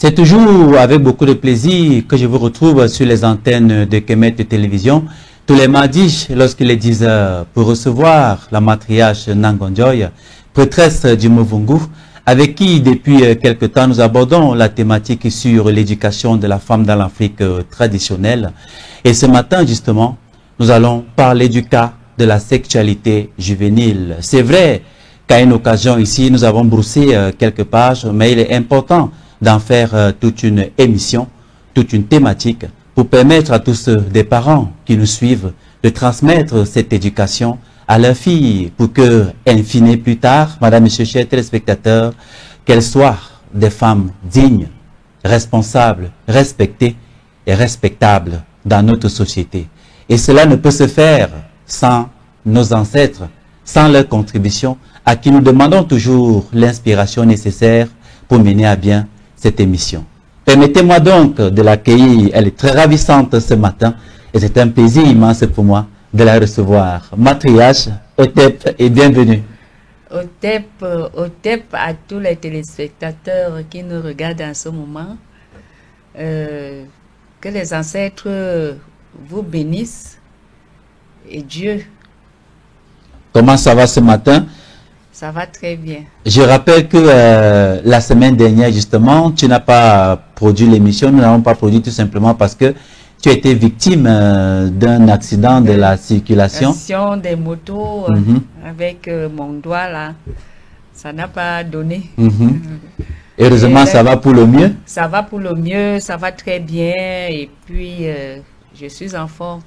C'est toujours avec beaucoup de plaisir que je vous retrouve sur les antennes de Kemet Télévision tous les mardis lorsqu'il est 10 heures pour recevoir la matriarche Nangonjoy, prêtresse du Muvungu, avec qui depuis quelque temps nous abordons la thématique sur l'éducation de la femme dans l'Afrique traditionnelle. Et ce matin justement, nous allons parler du cas de la sexualité juvénile. C'est vrai qu'à une occasion ici, nous avons broussé quelques pages, mais il est important d'en faire toute une émission, toute une thématique, pour permettre à tous des parents qui nous suivent de transmettre cette éducation à leurs filles, pour que, in fine, plus tard, madame, monsieur, chers téléspectateurs, qu'elles soient des femmes dignes, responsables, respectées et respectables dans notre société. Et cela ne peut se faire sans nos ancêtres, sans leur contribution, à qui nous demandons toujours l'inspiration nécessaire pour mener à bien cette émission. Permettez-moi donc de l'accueillir. Elle est très ravissante ce matin et c'est un plaisir immense pour moi de la recevoir. Matriarche, Otep, et bienvenue. Otep à tous les téléspectateurs qui nous regardent en ce moment. Que les ancêtres vous bénissent et Dieu. Comment ça va ce matin? Ça va très bien. Je rappelle que la semaine dernière, justement, tu n'as pas produit l'émission. Nous n'avons pas produit tout simplement parce que tu as été victime d'un accident de la circulation. Des motos avec mon doigt là. Ça n'a pas donné. Heureusement, ça va pour le mieux. Ça va pour le mieux, ça va très bien. Et puis, je suis en forme.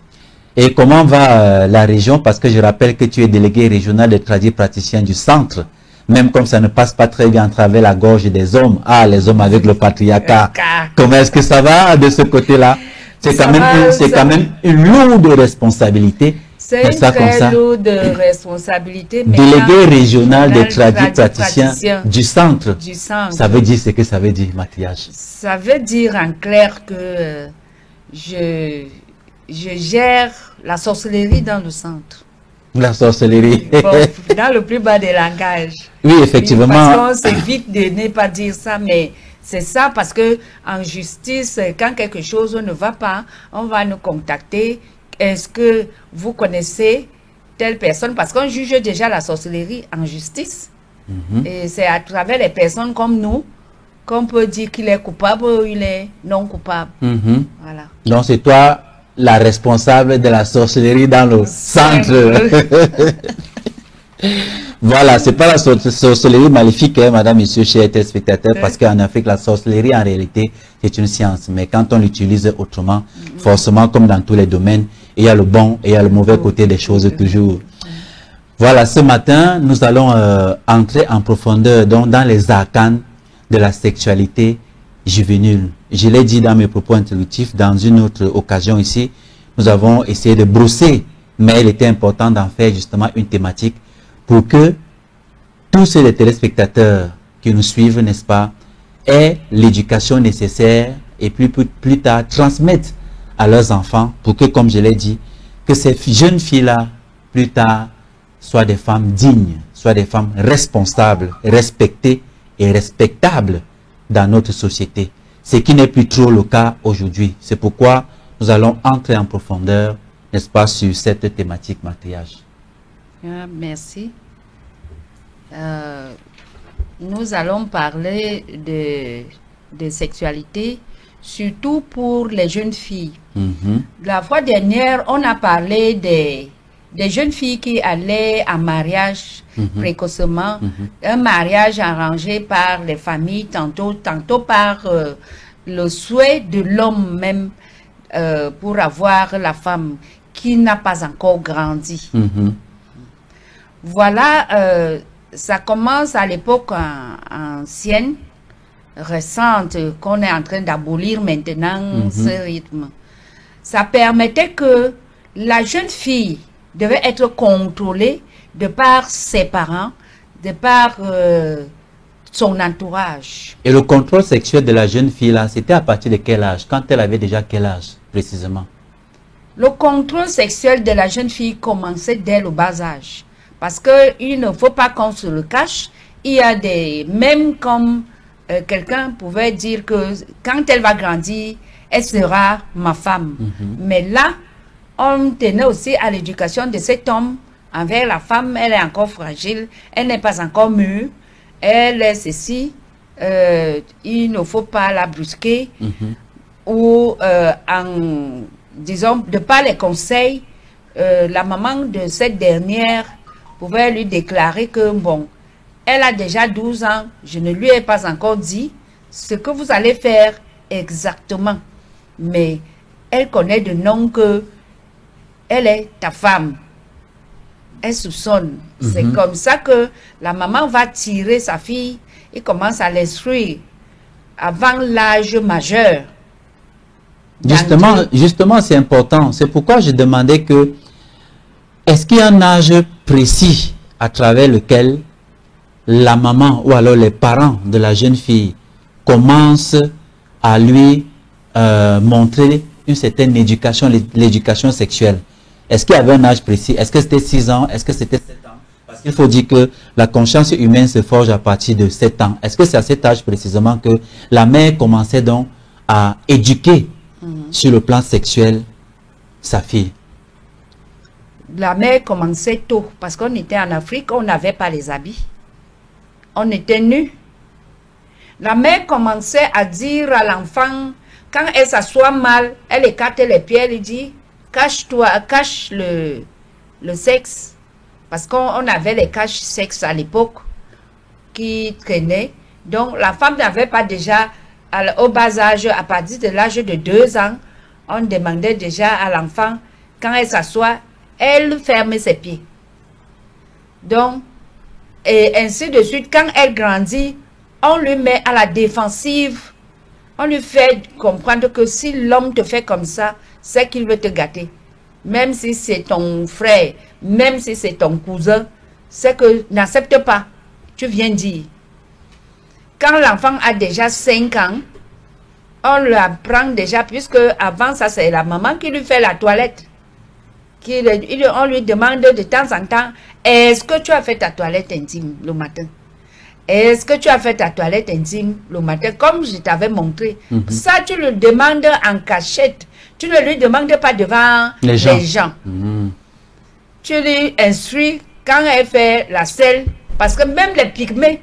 Et comment va la région? Parce que je rappelle que tu es délégué régional des tradipraticiens du centre. Même comme ça ne passe pas très bien à travers la gorge des hommes. Ah, les hommes avec le patriarcat. Comment est-ce que ça va de ce côté-là? C'est quand même une lourde responsabilité. C'est une très lourde responsabilité. Délégué régional des tradipraticiens du centre. Ça veut dire ce que ça veut dire, matriarche. Ça veut dire en clair que je gère la sorcellerie dans le centre. La sorcellerie. Bon, dans le plus bas des langages. Oui, effectivement. Parce qu'on s'évite de ne pas dire ça, mais c'est ça parce que en justice, quand quelque chose ne va pas, on va nous contacter. Est-ce que vous connaissez telle personne? Parce qu'on juge déjà la sorcellerie en justice. Et c'est à travers les personnes comme nous qu'on peut dire qu'il est coupable ou il est non coupable. Voilà. Donc c'est toi la responsable de la sorcellerie dans le centre. Voilà, c'est pas la sorcellerie maléfique, hein, madame, monsieur, chers téléspectateurs, parce qu'en Afrique, la sorcellerie, en réalité, c'est une science. Mais quand on l'utilise autrement, forcément, comme dans tous les domaines, il y a le bon et il y a le mauvais côté des choses toujours. Voilà, ce matin, nous allons entrer en profondeur donc, dans les arcanes de la sexualité juvénile. Je l'ai dit dans mes propos introductifs, dans une autre occasion ici, nous avons essayé de brosser, mais il était important d'en faire justement une thématique pour que tous les téléspectateurs qui nous suivent, n'est-ce pas, aient l'éducation nécessaire et plus tard transmettent à leurs enfants pour que, comme je l'ai dit, que ces jeunes filles-là, plus tard, soient des femmes dignes, soient des femmes responsables, respectées et respectables dans notre société. Ce qui n'est plus trop le cas aujourd'hui. C'est pourquoi nous allons entrer en profondeur, n'est-ce pas, sur cette thématique matriarche. Merci. Nous allons parler de sexualité, surtout pour les jeunes filles. La fois dernière, on a parlé des jeunes filles qui allaient en mariage précocement, un mariage arrangé par les familles, tantôt par le souhait de l'homme même pour avoir la femme qui n'a pas encore grandi. Voilà, ça commence à l'époque ancienne, récente, qu'on est en train d'abolir maintenant ce rythme. Ça permettait que la jeune fille devait être contrôlée de par ses parents, de par son entourage. Et le contrôle sexuel de la jeune fille là, c'était à partir de quel âge? Quand elle avait déjà quel âge précisément? Le contrôle sexuel de la jeune fille commençait dès le bas âge. Parce qu'il ne faut pas qu'on se le cache, il y a des, même comme quelqu'un pouvait dire que quand elle va grandir, elle sera ma femme. Mais là, on tenait aussi à l'éducation de cet homme envers la femme. Elle est encore fragile, elle n'est pas encore mûre, elle est ceci, il ne faut pas la brusquer, ou disons, de par les conseils, la maman de cette dernière pouvait lui déclarer que bon, elle a déjà 12 ans, je ne lui ai pas encore dit ce que vous allez faire exactement. Mais elle connaît de nom que elle est ta femme. Elle soupçonne. C'est comme ça que la maman va tirer sa fille et commence à l'instruire avant l'âge majeur. Justement, c'est important. C'est pourquoi je demandais que est-ce qu'il y a un âge précis à travers lequel la maman ou alors les parents de la jeune fille commencent à lui montrer une certaine éducation, l'éducation sexuelle? Est-ce qu'il y avait un âge précis? Est-ce que c'était 6 ans? Est-ce que c'était 7 ans? Parce qu'il faut dire que la conscience humaine se forge à partir de 7 ans. Est-ce que c'est à cet âge précisément que la mère commençait donc à éduquer sur le plan sexuel sa fille? La mère commençait tôt parce qu'on était en Afrique, on n'avait pas les habits. On était nus. La mère commençait à dire à l'enfant, quand elle s'assoit mal, elle écarte les pieds, elle dit, cache-toi, cache le sexe. Parce qu'on avait les caches-sexe à l'époque qui traînaient. Donc la femme n'avait pas déjà, au bas âge, à partir de l'âge de 2 ans, on demandait déjà à l'enfant, quand elle s'assoit, elle ferme ses pieds. Donc, et ainsi de suite, quand elle grandit, on lui met à la défensive. On lui fait comprendre que si l'homme te fait comme ça, c'est qu'il veut te gâter. Même si c'est ton frère, même si c'est ton cousin, c'est que n'accepte pas. Tu viens dire. Quand l'enfant a déjà 5 ans, on lui apprend déjà, puisque avant ça, c'est la maman qui lui fait la toilette. On lui demande de temps en temps, est-ce que tu as fait ta toilette intime le matin? Est-ce que tu as fait ta toilette intime le matin? Comme je t'avais montré. Ça, tu le demandes en cachette. Tu ne lui demandes pas devant les gens. Tu lui instruis quand elle fait la selle. Parce que même les pygmées,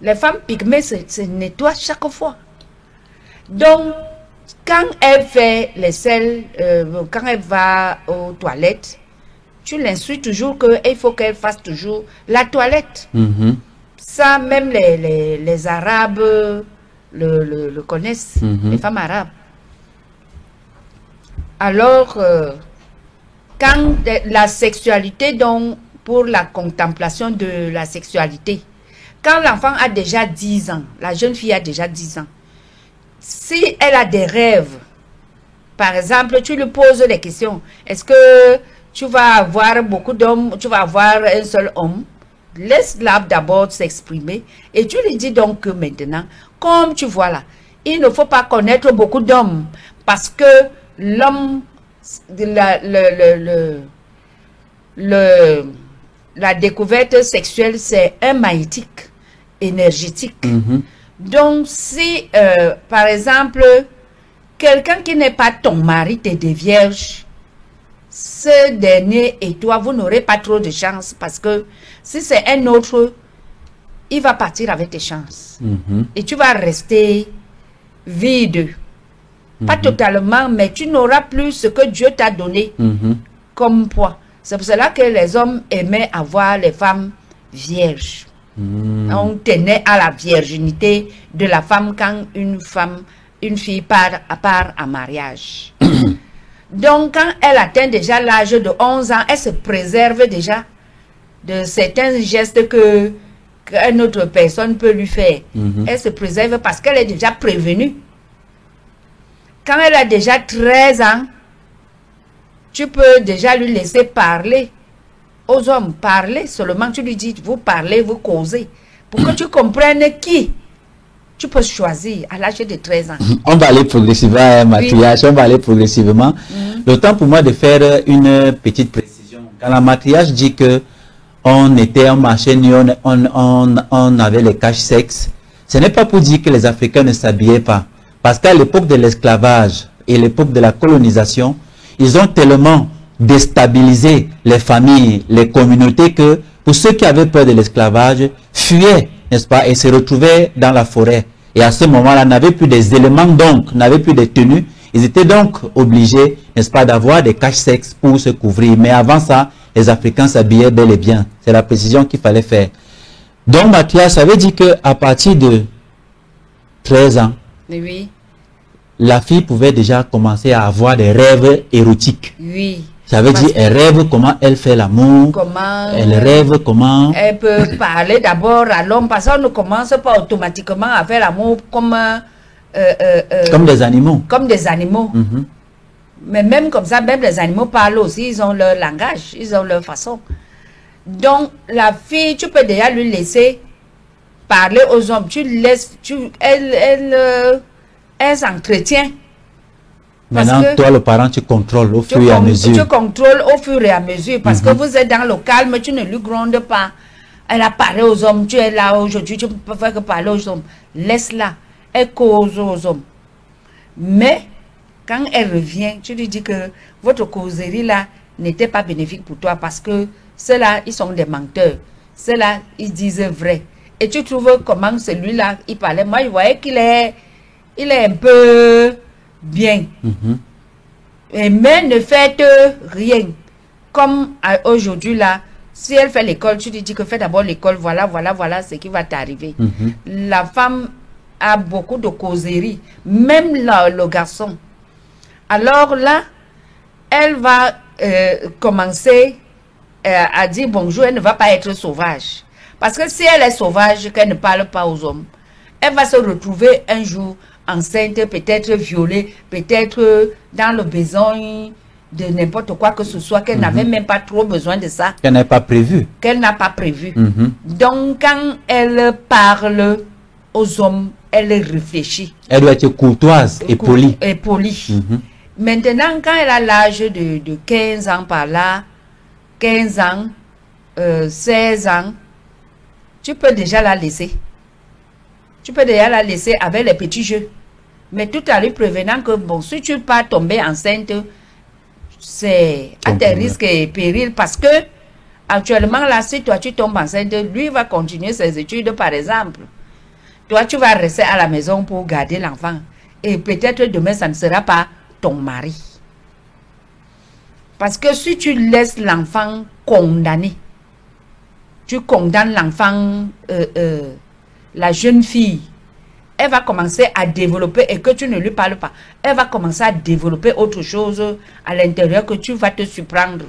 les femmes pygmées se nettoient chaque fois. Donc, quand elle fait les selles, quand elle va aux toilettes, tu l'instruis toujours qu'il faut qu'elle fasse toujours la toilette. Ça, même les Arabes le connaissent, les femmes arabes. Alors, quand la sexualité, donc, pour la contemplation de la sexualité, quand l'enfant a déjà 10 ans, la jeune fille a déjà 10 ans, si elle a des rêves, par exemple, tu lui poses des questions, est-ce que tu vas avoir beaucoup d'hommes, tu vas avoir un seul homme? Laisse-la d'abord s'exprimer et tu lui dis donc que maintenant, comme tu vois là, il ne faut pas connaître beaucoup d'hommes parce que l'homme, la découverte sexuelle, c'est un magnétique énergétique. Donc, si, par exemple, quelqu'un qui n'est pas ton mari t'est des vierges, ce dernier et toi, vous n'aurez pas trop de chance parce que si c'est un autre, il va partir avec tes chances. Et tu vas rester vide. Pas totalement, mais tu n'auras plus ce que Dieu t'a donné comme poids. C'est pour cela que les hommes aimaient avoir les femmes vierges. On tenait à la virginité de la femme quand une fille part en mariage. Donc, quand elle atteint déjà l'âge de 11 ans, elle se préserve déjà de certains gestes qu'une autre personne peut lui faire. Elle se préserve parce qu'elle est déjà prévenue. Quand elle a déjà 13 ans, tu peux déjà lui laisser parler aux hommes. Parler seulement, tu lui dis, vous parlez, vous causez. Pour que tu comprennes qui tu peux choisir à l'âge de 13 ans. On va aller progressivement, matriarche, on va aller progressivement. Le temps pour moi de faire une petite précision. Quand la matriarche dit que on était en marché, on avait les caches sexes, Ce n'est pas pour dire que les Africains ne s'habillaient pas. Parce qu'à l'époque de l'esclavage et l'époque de la colonisation, ils ont tellement déstabilisé les familles, les communautés que pour ceux qui avaient peur de l'esclavage, fuyaient, n'est-ce pas, et se retrouvaient dans la forêt. Et à ce moment-là, n'avaient plus des éléments donc, n'avaient plus de tenues. Ils étaient donc obligés, n'est-ce pas, d'avoir des cache-sexes pour se couvrir. Mais avant ça, les Africains s'habillaient bel et bien. C'est la précision qu'il fallait faire. Donc, Mathias, ça veut dire qu'à partir de 13 ans, Oui. la fille pouvait déjà commencer à avoir des rêves érotiques. Oui. Ça veut dire, elle rêve comment elle fait l'amour. Comment elle rêve comment... Elle peut parler d'abord à l'homme, parce qu'on ne commence pas automatiquement à faire l'amour comme... comme des animaux. Comme des animaux. Mais même comme ça, même les animaux parlent aussi, ils ont leur langage, ils ont leur façon. Donc, la fille, tu peux déjà lui laisser parler aux hommes. Tu laisses, elle s'entretient. Maintenant, toi, le parent, tu contrôles au fur et à mesure. Tu contrôles au fur et à mesure, parce que vous êtes dans le calme, tu ne lui grondes pas. Elle a parlé aux hommes, tu es là aujourd'hui, tu peux faire que parler aux hommes. Laisse-la, elle cause aux hommes. Mais, quand elle revient, tu lui dis que votre causerie là n'était pas bénéfique pour toi, parce que ceux-là, ils sont des menteurs. Ceux-là, ils disent vrai. Et tu trouves comment celui-là, il parlait. Moi, je voyais qu'il est un peu bien. Mais ne faites rien. Comme aujourd'hui là, si elle fait l'école, tu lui dis que fais d'abord l'école, voilà ce qui va t'arriver. La femme a beaucoup de causeries, même le garçon. Alors là, elle va commencer à dire bonjour, elle ne va pas être sauvage. Parce que si elle est sauvage, qu'elle ne parle pas aux hommes, elle va se retrouver un jour enceinte, peut-être violée, peut-être dans le besoin de n'importe quoi que ce soit, qu'elle n'avait même pas trop besoin de ça. Qu'elle n'a pas prévu. Qu'elle n'a pas prévu. Donc, quand elle parle aux hommes, elle réfléchit. Elle doit être courtoise et polie. Et polie. Maintenant, quand elle a l'âge de 15 ans par là, 15 ans, 16 ans, tu peux déjà la laisser. Tu peux déjà la laisser avec les petits jeux. Mais tout en lui prévenant que, bon, si tu pas tomber enceinte, c'est à tes risques et périls. Parce que, actuellement, là, si toi, tu tombes enceinte, lui va continuer ses études, par exemple. Toi, tu vas rester à la maison pour garder l'enfant. Et peut-être demain, ça ne sera pas ton mari. Parce que si tu laisses l'enfant condamné, tu condamnes l'enfant, la jeune fille, elle va commencer à développer, et que tu ne lui parles pas, elle va commencer à développer autre chose à l'intérieur que tu vas te surprendre.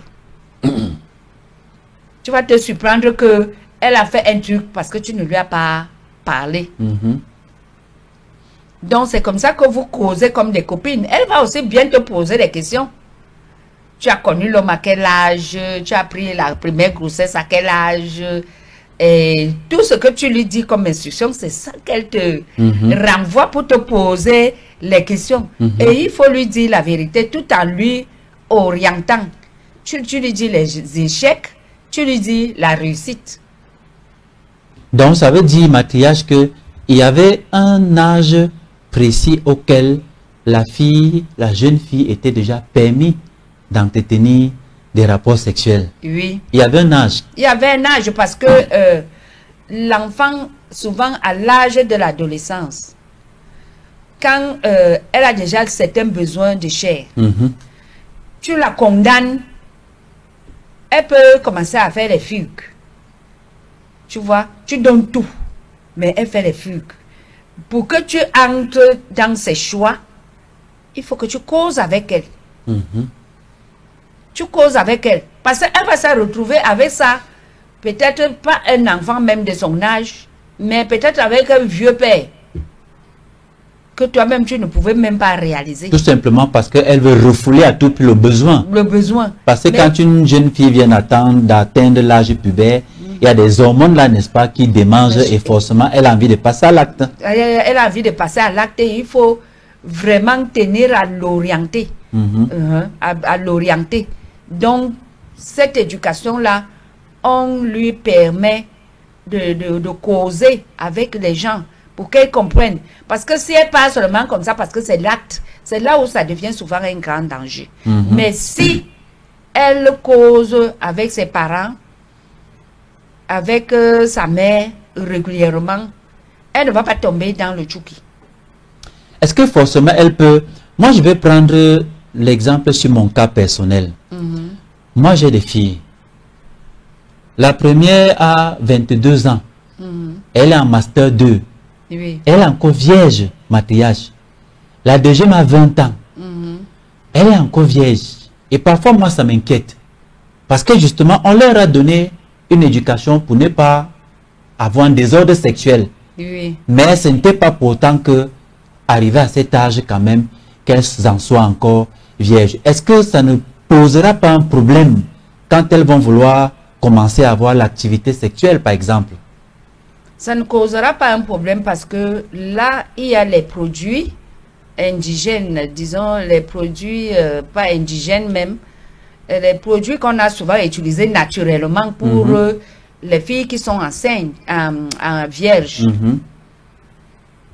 Tu vas te surprendre que elle a fait un truc parce que tu ne lui as pas parlé. Donc c'est comme ça que vous causez comme des copines. Elle va aussi bien te poser des questions. Tu as connu l'homme à quel âge? Tu as pris la première grossesse à quel âge? Et tout ce que tu lui dis comme instruction, c'est ça qu'elle te renvoie pour te poser les questions. Et il faut lui dire la vérité tout en lui orientant. Tu lui dis les échecs, tu lui dis la réussite. Donc ça veut dire, Mathias, qu'il y avait un âge précis auquel la jeune fille était déjà permis d'entretenir des rapports sexuels. Oui. Il y avait un âge. Il y avait un âge parce que l'enfant, souvent à l'âge de l'adolescence, quand elle a déjà certains besoins de chair, tu la condamnes, elle peut commencer à faire des fugues. Tu vois, tu donnes tout, mais elle fait les fugues. Pour que tu entres dans ses choix, il faut que tu causes avec elle. Tu causes avec elle. Parce qu'elle va se retrouver avec ça. Peut-être pas un enfant même de son âge, mais peut-être avec un vieux père. Que toi-même, tu ne pouvais même pas réaliser. Tout simplement parce qu'elle veut refouler à tout prix le besoin. Le besoin. Parce que quand une jeune fille vient d'atteindre l'âge pubère, il y a des hormones là, n'est-ce pas, qui démangent et forcément, elle a envie de passer à l'acte. Elle a envie de passer à l'acte et il faut vraiment tenir à l'orienter. À l'orienter. Donc, cette éducation-là, on lui permet de causer avec les gens pour qu'elle comprenne. Parce que si elle parle seulement comme ça, parce que c'est l'acte, c'est là où ça devient souvent un grand danger. Mais si elle cause avec ses parents, avec sa mère régulièrement, elle ne va pas tomber dans le tchouki. Est-ce que forcément elle peut... Moi, je vais prendre l'exemple sur mon cas personnel. Moi, j'ai des filles. La première a 22 ans. Elle est en master 2. Oui. Elle est encore vierge, matriarche. La deuxième a 20 ans. Elle est encore vierge. Et parfois, moi, ça m'inquiète. Parce que justement, on leur a donné une éducation pour ne pas avoir un désordre sexuel. Oui. Mais ce n'était pas pour autant que, arrivé à cet âge quand même, qu'elles en soient encore vierges. Est-ce que ça ne posera pas un problème quand elles vont vouloir commencer à avoir l'activité sexuelle, par exemple? Ça ne causera pas un problème parce que là, il y a les produits indigènes, disons les produits pas indigènes même, les produits qu'on a souvent utilisés naturellement pour les filles qui sont enceintes, vierges.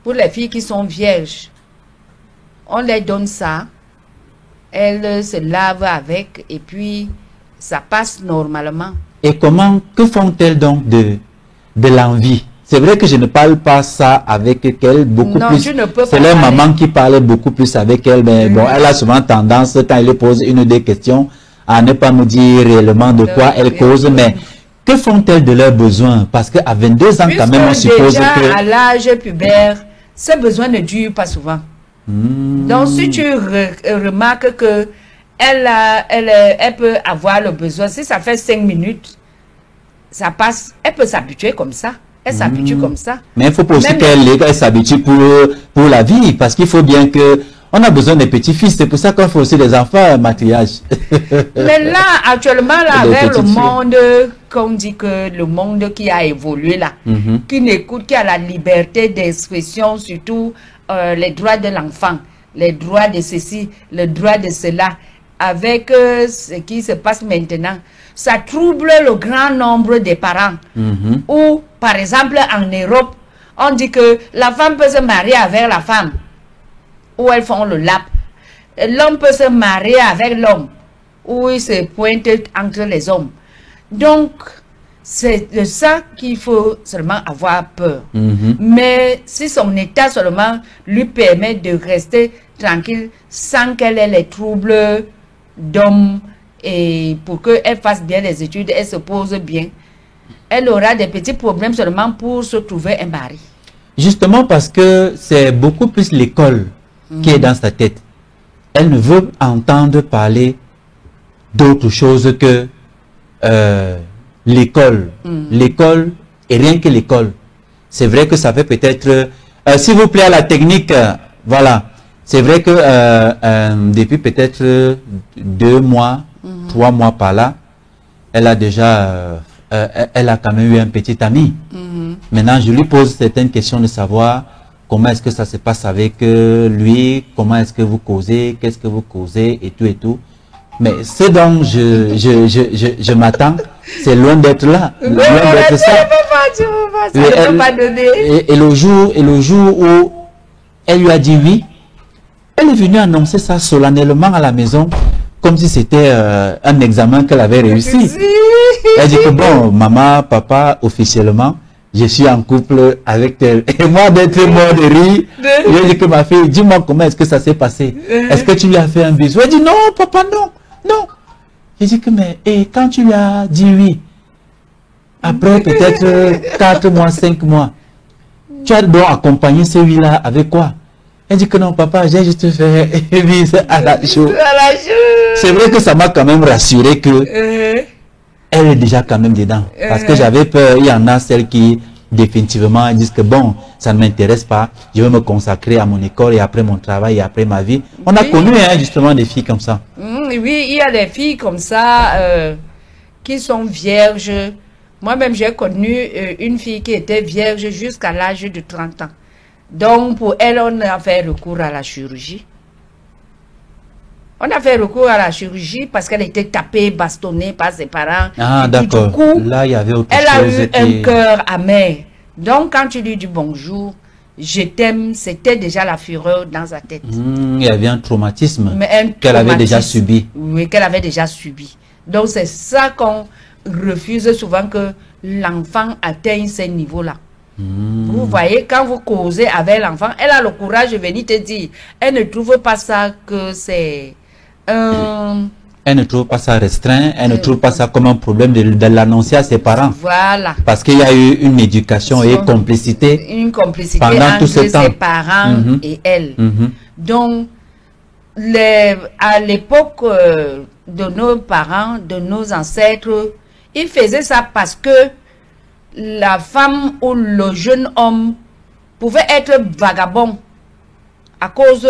Pour les filles qui sont vierges, on leur donne ça, elles se lavent avec et puis ça passe normalement. Et comment, que font-elles donc de l'envie? C'est vrai que je ne parle pas ça avec elle beaucoup Non, plus. C'est leur maman qui parlait beaucoup plus avec elle, mais bon, elle a souvent tendance, quand elle pose une ou deux questions, à ne pas nous dire réellement de quoi elle cause, mais que font-elles de leurs besoins? Parce qu'à 22 ans, quand même, on suppose que... à l'âge pubère, ces besoins ne durent pas souvent. Donc, si tu remarques que elle peut avoir le besoin, si ça fait 5 minutes, ça passe, elle peut s'habituer comme ça. Elle s'habitue comme ça. Mais il faut pas aussi qu'elle s'habitue pour la vie, parce qu'il faut bien que... On a besoin des petits-fils, c'est pour ça qu'on fait aussi des enfants, maquillage. Mais là, actuellement, là, avec le monde, qu'on dit que le monde qui a évolué là, qui n'écoute, qui a la liberté d'expression, surtout les droits de l'enfant, les droits de ceci, les droits de cela, avec ce qui se passe maintenant, ça trouble le grand nombre des parents. Ou, par exemple, en Europe, on dit que la femme peut se marier avec la femme, où elles font le lap. L'homme peut se marier avec l'homme, où il se pointe entre les hommes. Donc, c'est de ça qu'il faut seulement avoir peur. Mais si son état seulement lui permet de rester tranquille sans qu'elle ait les troubles d'homme, et pour qu'elle fasse bien les études, elle se pose bien, elle aura des petits problèmes seulement pour se trouver un mari. Justement parce que c'est beaucoup plus l'école qui est dans sa tête. Elle ne veut entendre parler d'autre chose que l'école. L'école et rien que l'école. C'est vrai que ça fait peut-être... s'il vous plaît, à la technique, voilà. C'est vrai que depuis peut-être 2 mois, 3 mois par là, elle a déjà... elle a quand même eu un petit ami. Maintenant, je lui pose certaines questions de savoir comment est-ce que ça se passe avec lui, comment est-ce que vous causez, qu'est-ce que vous causez et tout et tout. Mais ce dont je m'attends, c'est loin d'être là. Loin d'être ça. Et le jour où elle lui a dit oui, elle est venue annoncer ça solennellement à la maison, comme si c'était un examen qu'elle avait réussi. Elle dit que bon, maman, papa, officiellement, je suis en couple avec elle. Et moi, d'être mort de rire, je dis que ma fille, dis-moi comment est-ce que ça s'est passé. Est-ce que tu lui as fait un bisou? Elle dit non, papa, non, non. Je dis que mais, et quand tu lui as dit oui, après peut-être 4 mois, 5 mois, tu as donc accompagné ce oui-là avec quoi? Elle dit que non, papa, j'ai juste fait un bisou à la joue. C'est vrai que ça m'a quand même rassuré que elle est déjà quand même dedans. Parce que j'avais peur, il y en a celles qui définitivement disent que bon, ça ne m'intéresse pas, je vais me consacrer à mon école et après mon travail et après ma vie. On a connu justement des filles comme ça. Oui, il y a des filles comme ça qui sont vierges. Moi-même, j'ai connu une fille qui était vierge jusqu'à l'âge de 30 ans. Donc, pour elle, on a fait recours à la chirurgie. On a fait recours à la chirurgie parce qu'elle était tapée, bastonnée par ses parents. Ah, d'accord. Du coup, là, il y avait autre elle chose a eu un cœur amer. Donc, quand tu lui dis bonjour, je t'aime, c'était déjà la fureur dans sa tête. Il y avait un traumatisme qu'elle avait déjà subi. Oui, qu'elle avait déjà subi. Donc c'est ça qu'on refuse souvent, que l'enfant atteigne ces niveaux-là. Vous voyez, quand vous causez avec l'enfant, elle a le courage de venir te dire. Elle ne trouve pas ça que c'est un... Elle ne trouve pas ça restreint, elle ne trouve pas ça comme un problème de l'annoncer à ses parents. Voilà. Parce qu'il y a eu une éducation et complicité. Une complicité pendant entre tout ce temps. Ses parents et elle. Donc, à l'époque de nos parents, de nos ancêtres, ils faisaient ça parce que la femme ou le jeune homme pouvait être vagabond à cause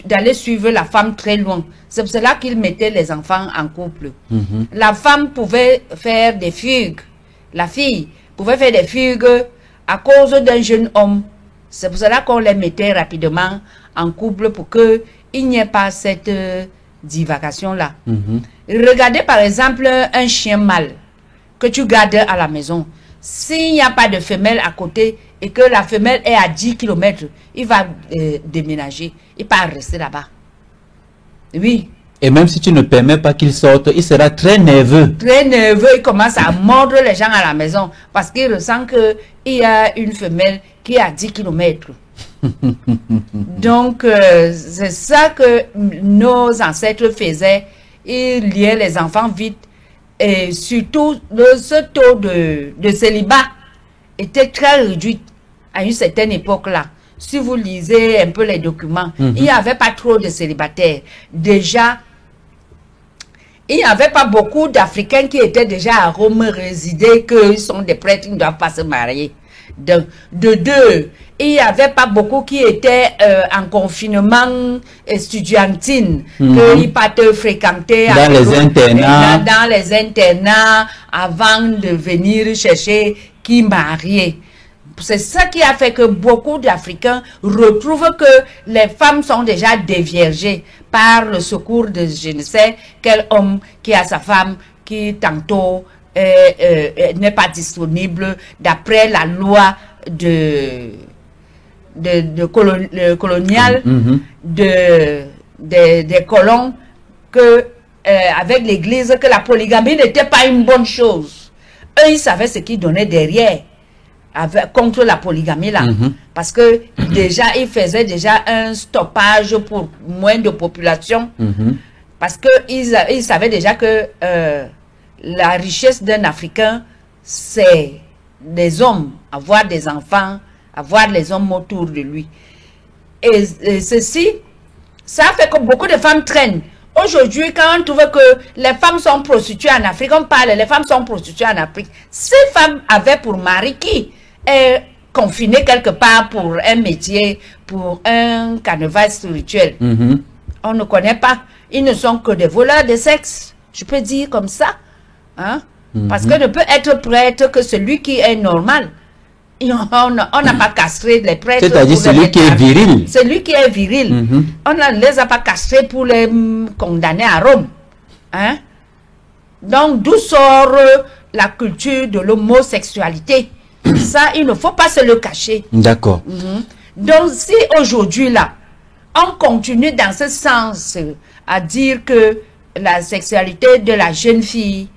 d'aller suivre la femme très loin. C'est pour cela qu'ils mettaient les enfants en couple. La femme pouvait faire des fugues. La fille pouvait faire des fugues à cause d'un jeune homme. C'est pour cela qu'on les mettait rapidement en couple pour qu'il n'y ait pas cette divagation-là. Regardez par exemple un chien mâle que tu gardes à la maison. S'il n'y a pas de femelle à côté et que la femelle est à 10 km, il va déménager. Il va rester là-bas. Oui. Et même si tu ne permets pas qu'il sorte, il sera très nerveux. Très nerveux, il commence à mordre les gens à la maison parce qu'il ressent qu'il y a une femelle qui est à 10 km. Donc, c'est ça que nos ancêtres faisaient. Ils liaient les enfants vite. Et surtout, ce taux de célibat était très réduit à une certaine époque-là. Si vous lisez un peu les documents, il n'y avait pas trop de célibataires. Déjà, il n'y avait pas beaucoup d'Africains qui étaient déjà à Rome résidés, qu'ils sont des prêtres, ils ne doivent pas se marier. De deux, il n'y avait pas beaucoup qui étaient en confinement estudiantine, qu'ils partent fréquenter dans les internats. Dans les internats avant de venir chercher qui marier. C'est ça qui a fait que beaucoup d'Africains retrouvent que les femmes sont déjà déviergées par le secours de je ne sais quel homme qui a sa femme qui tantôt n'est pas disponible d'après la loi coloniale des colons, que avec l'église, que la polygamie n'était pas une bonne chose. Eux, ils savaient ce qu'ils donnaient derrière contre la polygamie là, parce que déjà ils faisaient déjà un stoppage pour moins de population, parce que ils savaient déjà que la richesse d'un Africain, c'est des hommes, avoir des enfants, avoir les hommes autour de lui. Et ceci, ça fait que beaucoup de femmes traînent. Aujourd'hui, quand on trouve que les femmes sont prostituées en Afrique, on parle, les femmes sont prostituées en Afrique. Ces femmes avaient pour mari qui est confiné quelque part pour un métier, pour un carnaval spirituel. On ne connaît pas. Ils ne sont que des voleurs de sexe. Je peux dire comme ça. Hein? Parce que ne peut être prêtre que celui qui est normal. On n'a pas castré les prêtres. C'est-à-dire celui qui est viril. Celui qui est viril. On ne les a pas castrés pour les condamner à Rome. Hein? Donc, d'où sort la culture de l'homosexualité? Ça, il ne faut pas se le cacher. D'accord. Donc, si aujourd'hui, là, on continue dans ce sens à dire que la sexualité de la jeune fille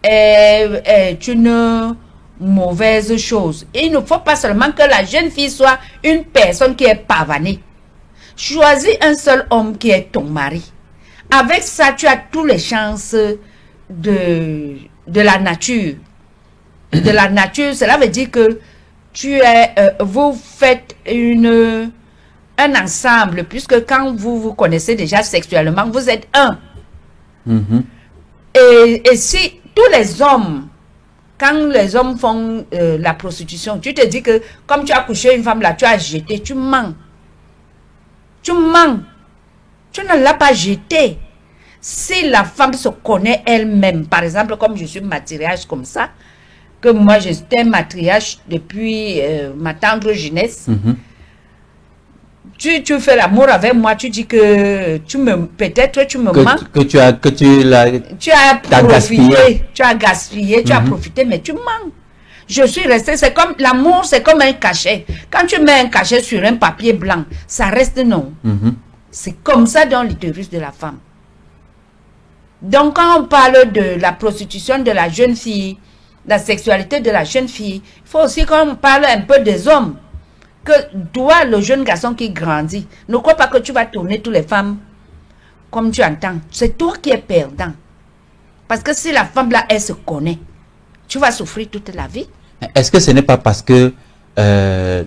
est une mauvaise chose. Il ne faut pas seulement que la jeune fille soit une personne qui est pavanée. Choisis un seul homme qui est ton mari. Avec ça, tu as toutes les chances de la nature. De la nature, cela veut dire que vous faites un ensemble, puisque quand vous vous connaissez déjà sexuellement, vous êtes un. Et si tous les hommes, quand les hommes font la prostitution, tu te dis que comme tu as couché une femme là, tu as jeté, tu mens. Tu mens. Tu ne l'as pas jeté. Si la femme se connaît elle-même, par exemple, comme je suis matriarche comme ça, que moi j'étais matriarche depuis ma tendre jeunesse, tu fais l'amour avec moi, tu dis que peut-être tu me manques. Tu as profité, tu as gaspillé, tu as profité, mais tu mens. Je suis restée, c'est comme l'amour, c'est comme un cachet. Quand tu mets un cachet sur un papier blanc, ça reste non. C'est comme ça dans l'utérus de la femme. Donc, quand on parle de la prostitution de la jeune fille, la sexualité de la jeune fille, il faut aussi qu'on parle un peu des hommes. Que toi, le jeune garçon qui grandit, ne crois pas que tu vas tourner toutes les femmes comme tu entends. C'est toi qui es perdant. Parce que si la femme là, elle se connaît, tu vas souffrir toute la vie. Est-ce que ce n'est pas parce que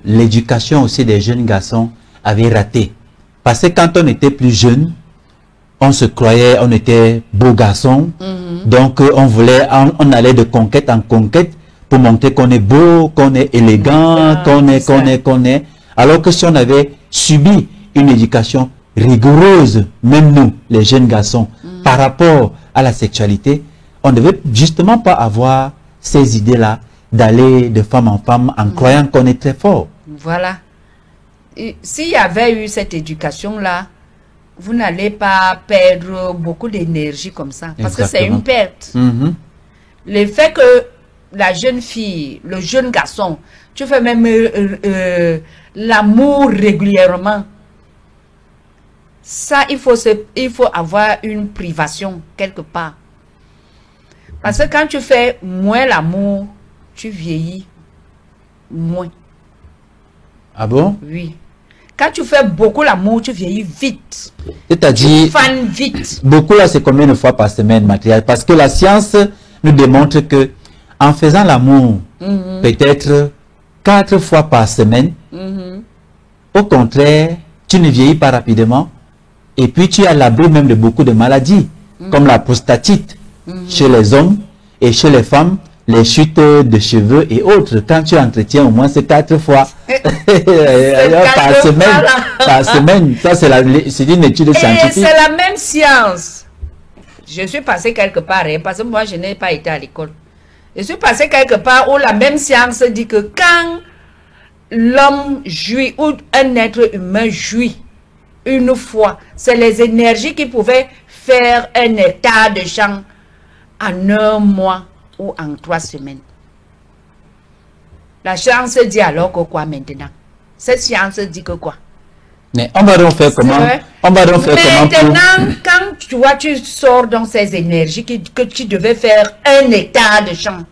l'éducation aussi des jeunes garçons avait raté? Parce que quand on était plus jeune, on se croyait, on était beau garçon. Donc on allait de conquête en conquête pour montrer qu'on est beau, qu'on est élégant, qu'on est. Alors que si on avait subi une éducation rigoureuse, même nous, les jeunes garçons, par rapport à la sexualité, on ne devait justement pas avoir ces idées-là d'aller de femme en femme en croyant qu'on est très fort. Voilà. S'il y avait eu cette éducation-là, vous n'allez pas perdre beaucoup d'énergie comme ça. Parce que c'est une perte. Le fait que la jeune fille, le jeune garçon, tu fais même l'amour régulièrement. Ça, il faut avoir une privation quelque part. Parce que quand tu fais moins l'amour, tu vieillis moins. Ah bon? Oui. Quand tu fais beaucoup l'amour, tu vieillis vite. C'est-à-dire, tu fanes vite. Beaucoup là, c'est combien de fois par semaine, Mathia? Parce que la science nous démontre que en faisant l'amour, peut-être 4 fois par semaine, au contraire, tu ne vieillis pas rapidement. Et puis tu es à l'abri même de beaucoup de maladies, comme la prostatite chez les hommes et chez les femmes, les chutes de cheveux et autres. Quand tu entretiens au moins ces 4 fois par semaine, ça c'est une étude scientifique. Et c'est la même science. Je suis passé quelque part, parce que moi je n'ai pas été à l'école. Je suis passé quelque part où la même science dit que quand l'homme jouit ou un être humain jouit une fois, c'est les énergies qui pouvaient faire un état de champ en 1 mois ou en 3 semaines. La science dit alors que quoi maintenant? Cette science dit que quoi? Mais on va donc faire comment? On va donc faire maintenant, quand tu sors dans ces énergies que tu devais faire un état de champ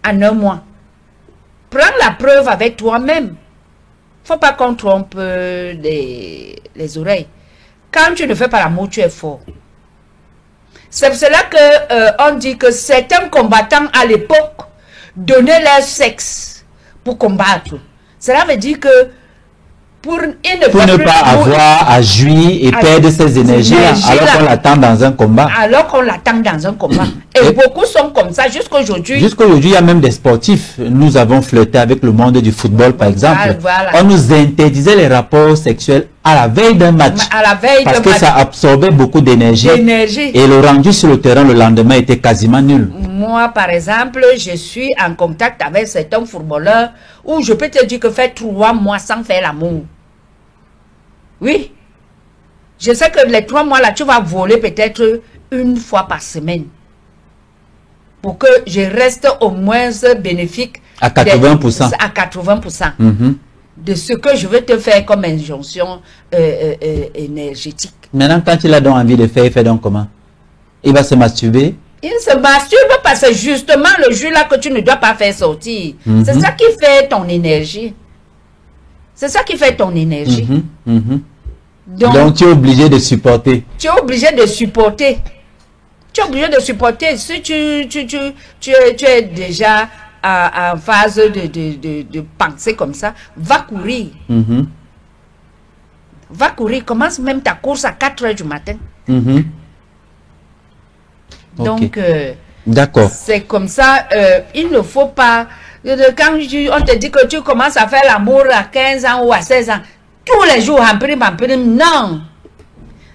en 1 mois, prends la preuve avec toi-même. Faut pas qu'on trompe les oreilles. Quand tu ne fais pas l'amour, tu es fort. C'est pour cela que on dit que certains combattants à l'époque donnaient leur sexe pour combattre. Cela veut dire que pour ne pas avoir à jouir et perdre ses énergies-là, alors qu'on l'attend dans un combat. Alors qu'on l'attend dans un combat. Et beaucoup sont comme ça jusqu'aujourd'hui. Jusqu'aujourd'hui, il y a même des sportifs. Nous avons flirté avec le monde du football, par exemple. Voilà. On nous interdisait les rapports sexuels à la veille d'un match. Parce que ça absorbait beaucoup d'énergie. Et le rendu sur le terrain le lendemain était quasiment nul. Moi, par exemple, je suis en contact avec certains footballeurs où je peux te dire que faire 3 mois sans faire l'amour. Oui. Je sais que les 3 mois là, tu vas voler peut-être 1 fois par semaine. Pour que je reste au moins bénéfique. À 80%. À 80%. De ce que je veux te faire comme injonction énergétique. Maintenant, quand il a donc envie de faire, il fait donc comment? Il va se masturber? Il se masturbe parce que justement le jus là que tu ne dois pas faire sortir. C'est ça qui fait ton énergie. C'est ça qui fait ton énergie. Donc tu es obligé de supporter. Tu es obligé de supporter. Tu es obligé de supporter. Si tu es déjà en phase de penser comme ça, va courir. Va courir. Commence même ta course à 4 heures du matin. Donc, d'accord. C'est comme ça. Il ne faut pas... Quand on te dit que tu commences à faire l'amour à 15 ans ou à 16 ans, tous les jours, non.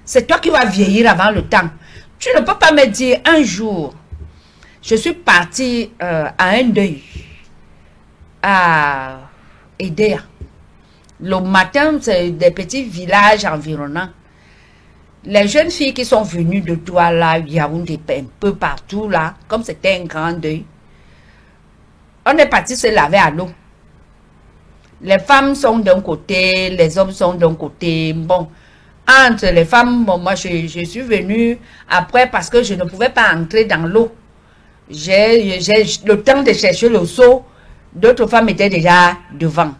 C'est toi qui vas vieillir avant le temps. Tu ne peux pas me dire un jour, je suis partie à un deuil à Edea. Le matin, c'est des petits villages environnants. Les jeunes filles qui sont venues de Douala, Yaoundé, un peu partout là, comme c'était un grand deuil, on est parti se laver à l'eau. Les femmes sont d'un côté, les hommes sont d'un côté. Bon, entre les femmes, bon, moi je suis venue après parce que je ne pouvais pas entrer dans l'eau. J'ai le temps de chercher le seau. D'autres femmes étaient déjà devant.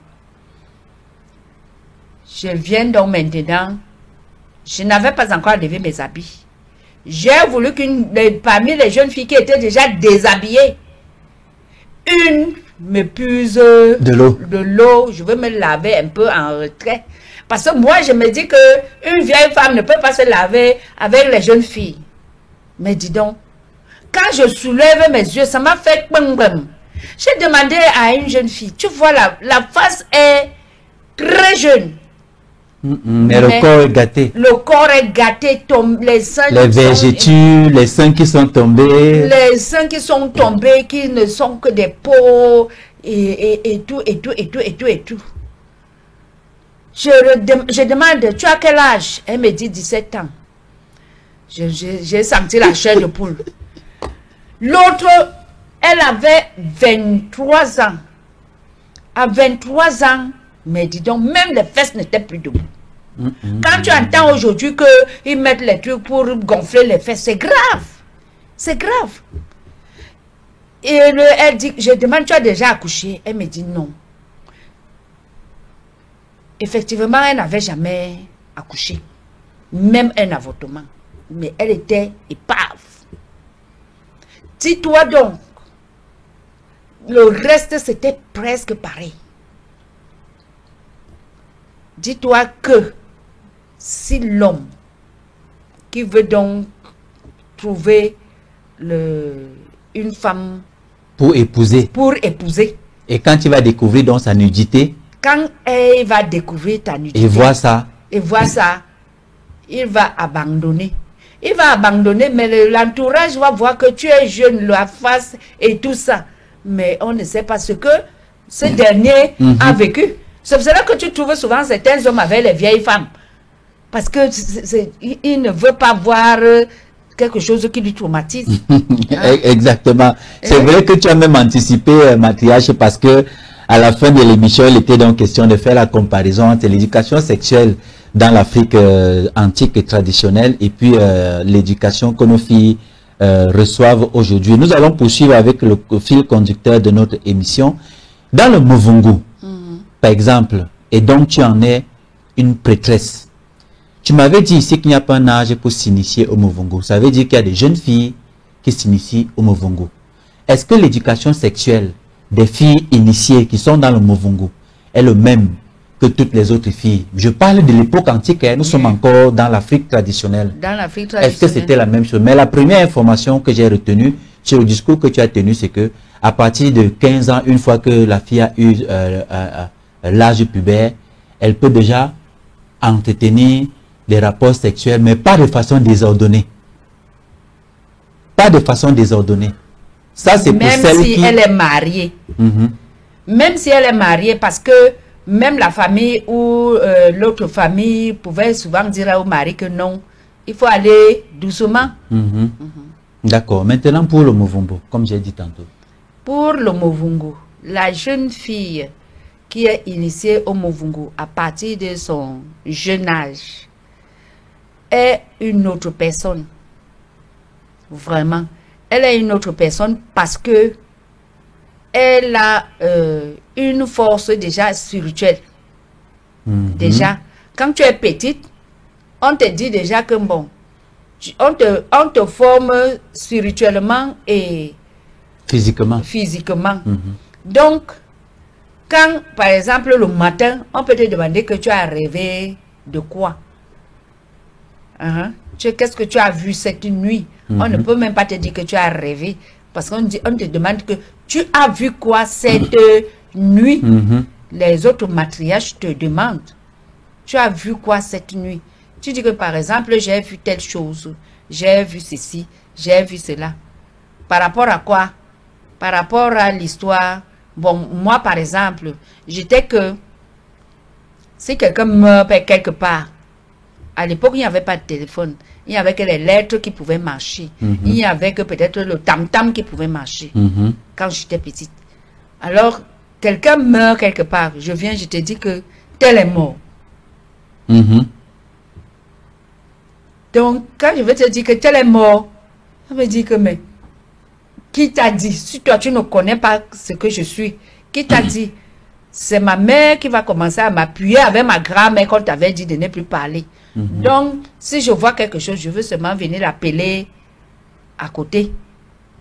Je viens donc maintenant. Je n'avais pas encore levé mes habits. J'ai voulu parmi les jeunes filles qui étaient déjà déshabillées, une me puise de l'eau. Je veux me laver un peu en retrait. Parce que moi, je me dis que une vieille femme ne peut pas se laver avec les jeunes filles. Mais dis donc, quand je soulève mes yeux, ça m'a fait bang bang. J'ai demandé à une jeune fille, tu vois, la face est très jeune. Mais le corps est gâté. Le corps est gâté, les seins. Les vergetures, les seins qui sont tombés. Les seins qui sont tombés, qui ne sont que des peaux, et tout. Je demande, tu as quel âge? Elle me dit 17 ans. J'ai senti la chair de poule. L'autre, elle avait 23 ans. À 23 ans, mais dis donc, même les fesses n'étaient plus debout. Quand tu entends aujourd'hui qu'ils mettent les trucs pour gonfler les fesses, c'est grave. C'est grave. Et elle dit, je demande, tu as déjà accouché? Elle me dit non. Effectivement, elle n'avait jamais accouché. Même un avortement. Mais elle était épave. Dis-toi donc, le reste c'était presque pareil. Dis-toi que si l'homme qui veut donc trouver une femme pour épouser, et quand il va découvrir donc sa nudité, quand il va découvrir ta nudité, et voit ça, il va abandonner. Il va abandonner, mais l'entourage va voir que tu es jeune, la face et tout ça. Mais on ne sait pas ce que ce dernier a vécu. C'est pour cela que tu trouves souvent certains hommes avec les vieilles femmes. Parce que il ne veut pas voir quelque chose qui lui traumatise. Exactement. C'est vrai que tu as même anticipé, Mathias, parce que à la fin de l'émission, il était donc question de faire la comparaison entre l'éducation sexuelle dans l'Afrique antique et traditionnelle et puis l'éducation que nos filles reçoivent aujourd'hui. Nous allons poursuivre avec le fil conducteur de notre émission. Dans le Muvungu, par exemple, et donc tu en es une prêtresse. Tu m'avais dit ici qu'il n'y a pas un âge pour s'initier au Muvungu. Ça veut dire qu'il y a des jeunes filles qui s'initient au Muvungu. Est-ce que l'éducation sexuelle des filles initiées qui sont dans le Muvungu est le même que toutes les autres filles? Je parle de l'époque antique, nous sommes encore dans l'Afrique traditionnelle. Dans l'Afrique traditionnelle. Est-ce que c'était la même chose? Mais la première information que j'ai retenue sur le discours que tu as tenu, c'est que à partir de 15 ans, une fois que la fille a eu l'âge pubère, elle peut déjà entretenir des rapports sexuels, mais pas de façon désordonnée. Pas de façon désordonnée. Ça, c'est pour celle qui... Même si elle est mariée. Même si elle est mariée, parce que même la famille ou l'autre famille pouvait souvent dire au mari que non, il faut aller doucement. D'accord. Maintenant, pour le Muvungu, comme j'ai dit tantôt. Pour le Muvungu, la jeune fille qui est initiée au Muvungu à partir de son jeune âge est une autre personne. Vraiment. Elle est une autre personne parce que elle a une force déjà spirituelle. Déjà, quand tu es petite, on te dit déjà que bon, on te forme spirituellement et physiquement. Donc, quand, par exemple, le matin, on peut te demander que tu as rêvé de quoi? Qu'est-ce que tu as vu cette nuit? On ne peut même pas te dire que tu as rêvé. Parce qu'on te demande que tu as vu quoi cette nuit? Les autres matriarches te demandent. Tu as vu quoi cette nuit? Tu dis que par exemple, j'ai vu telle chose. J'ai vu ceci. J'ai vu cela. Par rapport à quoi? Par rapport à l'histoire. Bon, moi par exemple, j'étais que si quelqu'un meurt quelque part, à l'époque, il n'y avait pas de téléphone. Il n'y avait que les lettres qui pouvaient marcher. Il n'y avait que peut-être le tam-tam qui pouvait marcher. Quand j'étais petite. Alors, quelqu'un meurt quelque part, je viens, je te dis que tel est mort. Donc, quand je vais te dire que tel est mort, ça veut dire que, mais, qui t'a dit? Si toi, tu ne connais pas ce que je suis, qui t'a dit? C'est ma mère qui va commencer à m'appuyer avec ma grand-mère quand t'avais dit de ne plus parler. Donc, si je vois quelque chose, je veux seulement venir l'appeler à côté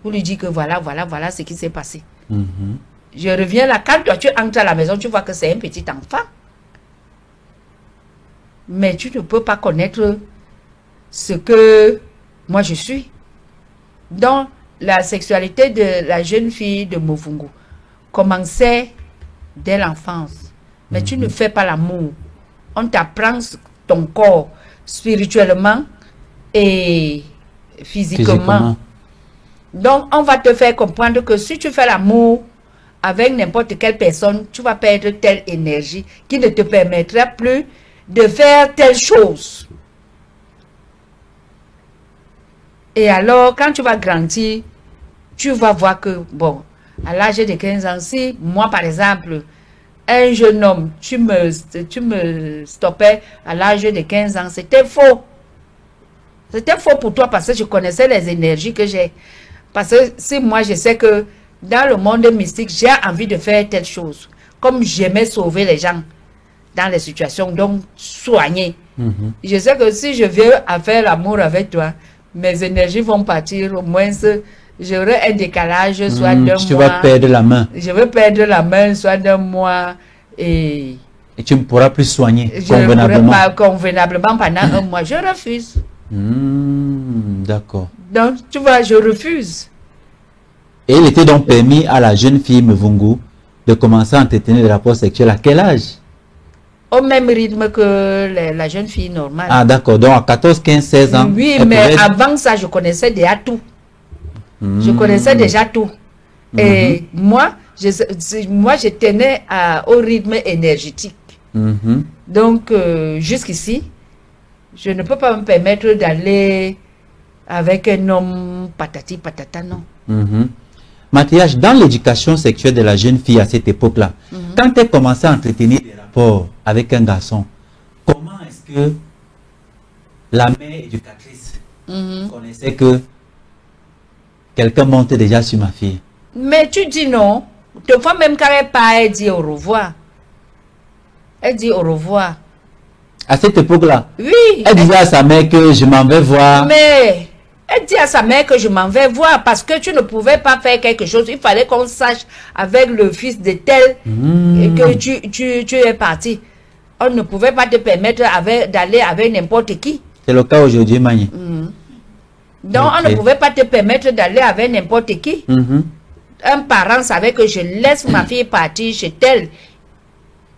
pour lui dire que voilà ce qui s'est passé. Je reviens là, quand toi tu entres à la maison, tu vois que c'est un petit enfant. Mais tu ne peux pas connaître ce que moi je suis. Donc, la sexualité de la jeune fille de Muvungu commençait dès l'enfance. Mais tu ne fais pas l'amour. On t'apprend ton corps spirituellement et physiquement. Donc, on va te faire comprendre que si tu fais l'amour avec n'importe quelle personne, tu vas perdre telle énergie qui ne te permettra plus de faire telle chose. Et alors, quand tu vas grandir, tu vas voir que, bon, à l'âge de 15 ans, si moi, par exemple, un jeune homme, tu me stoppais à l'âge de 15 ans, c'était faux. C'était faux pour toi parce que je connaissais les énergies que j'ai. Parce que si moi, je sais que dans le monde mystique, j'ai envie de faire telle chose. Comme j'aimais sauver les gens dans les situations, donc soigner. Je sais que si je viens à faire l'amour avec toi, mes énergies vont partir, au moins j'aurai un décalage, soit d'un mois. Tu vas perdre la main. Je vais perdre la main, soit d'un mois, et tu ne pourras plus soigner convenablement. Je ne pourrai pas convenablement pendant un mois. Je refuse. D'accord. Donc, tu vois, je refuse. Et il était donc permis à la jeune fille Muvungu de commencer à entretenir des rapports sexuels à quel âge? Au même rythme que la jeune fille normale. Ah d'accord, donc à 14, 15, 16 ans. Oui, mais avant ça, je connaissais déjà tout. Je connaissais déjà tout. Et moi, je tenais au rythme énergétique. Donc, jusqu'ici, je ne peux pas me permettre d'aller avec un homme patati patata, non. Mathias, dans l'éducation sexuelle de la jeune fille à cette époque-là, quand elle commençait à entretenir des rapports avec un garçon, comment est-ce que la mère éducatrice connaissait que quelqu'un monte déjà sur ma fille? Mais tu dis non. Des fois même quand elle part, elle dit au revoir. Elle dit au revoir. À cette époque-là? Oui. Elle disait à sa mère que je m'en vais voir. Mais elle dit à sa mère que je m'en vais voir parce que tu ne pouvais pas faire quelque chose. Il fallait qu'on sache avec le fils de tel que tu es parti. On ne pouvait pas te permettre d'aller avec n'importe qui. C'est le cas aujourd'hui, Mani. Donc, on ne pouvait pas te permettre d'aller avec n'importe qui. Un parent savait que je laisse ma fille partir chez tel.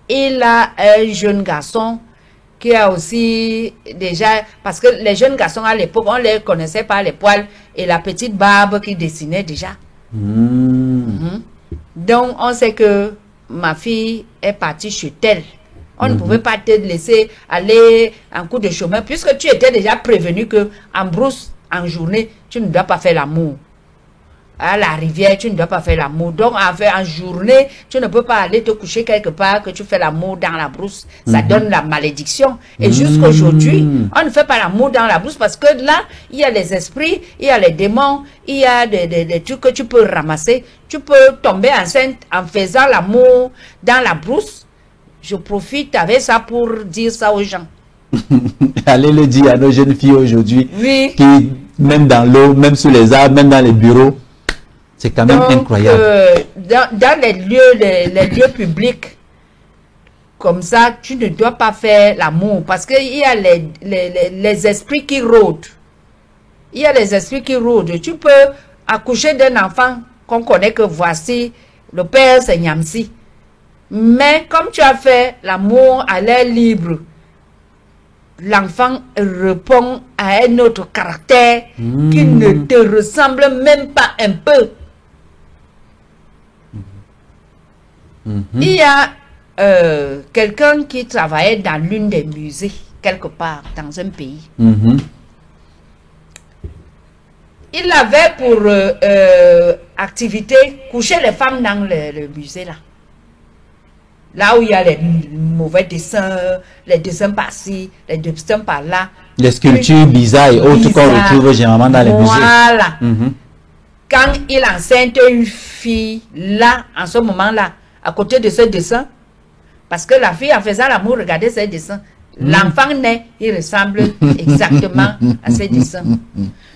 Il a un jeune garçon qui a aussi déjà... Parce que les jeunes garçons à l'époque, on ne les connaissait pas les poils et la petite barbe qui dessinait déjà. Donc, on sait que ma fille est partie chez tel. On ne pouvait pas te laisser aller en coup de chemin puisque tu étais déjà prévenu que en brousse, en journée, tu ne dois pas faire l'amour. À la rivière, tu ne dois pas faire l'amour. Donc, en journée, tu ne peux pas aller te coucher quelque part que tu fais l'amour dans la brousse. Ça donne la malédiction. Et jusqu'aujourd'hui, on ne fait pas l'amour dans la brousse parce que là, il y a les esprits, il y a les démons, il y a des trucs que tu peux ramasser. Tu peux tomber enceinte en faisant l'amour dans la brousse. Je profite avec ça pour dire ça aux gens. Allez le dire à nos jeunes filles aujourd'hui, oui, qui même dans l'eau, même sous les arbres, même dans les bureaux, c'est quand même incroyable. Dans les lieux publics, comme ça, tu ne dois pas faire l'amour parce qu'il y a les esprits qui rôdent. Il y a les esprits qui rôdent. Tu peux accoucher d'un enfant qu'on connaît que voici, le père c'est Nyamsi. Mais comme tu as fait l'amour à l'air libre, l'enfant répond à un autre caractère qui ne te ressemble même pas un peu. Il y a quelqu'un qui travaillait dans l'une des musées, quelque part, dans un pays. il avait pour activité coucher les femmes dans le musée là. Là où il y a les mauvais dessins, les dessins par-ci, les dessins par-là. Les sculptures bizarres et autres qu'on retrouve généralement dans les musées. Voilà. Quand il enseigne une fille, là, en ce moment-là, à côté de ce dessin, parce que la fille, en faisant l'amour, regardait ses dessins. L'enfant naît, il ressemble exactement à ses dessins.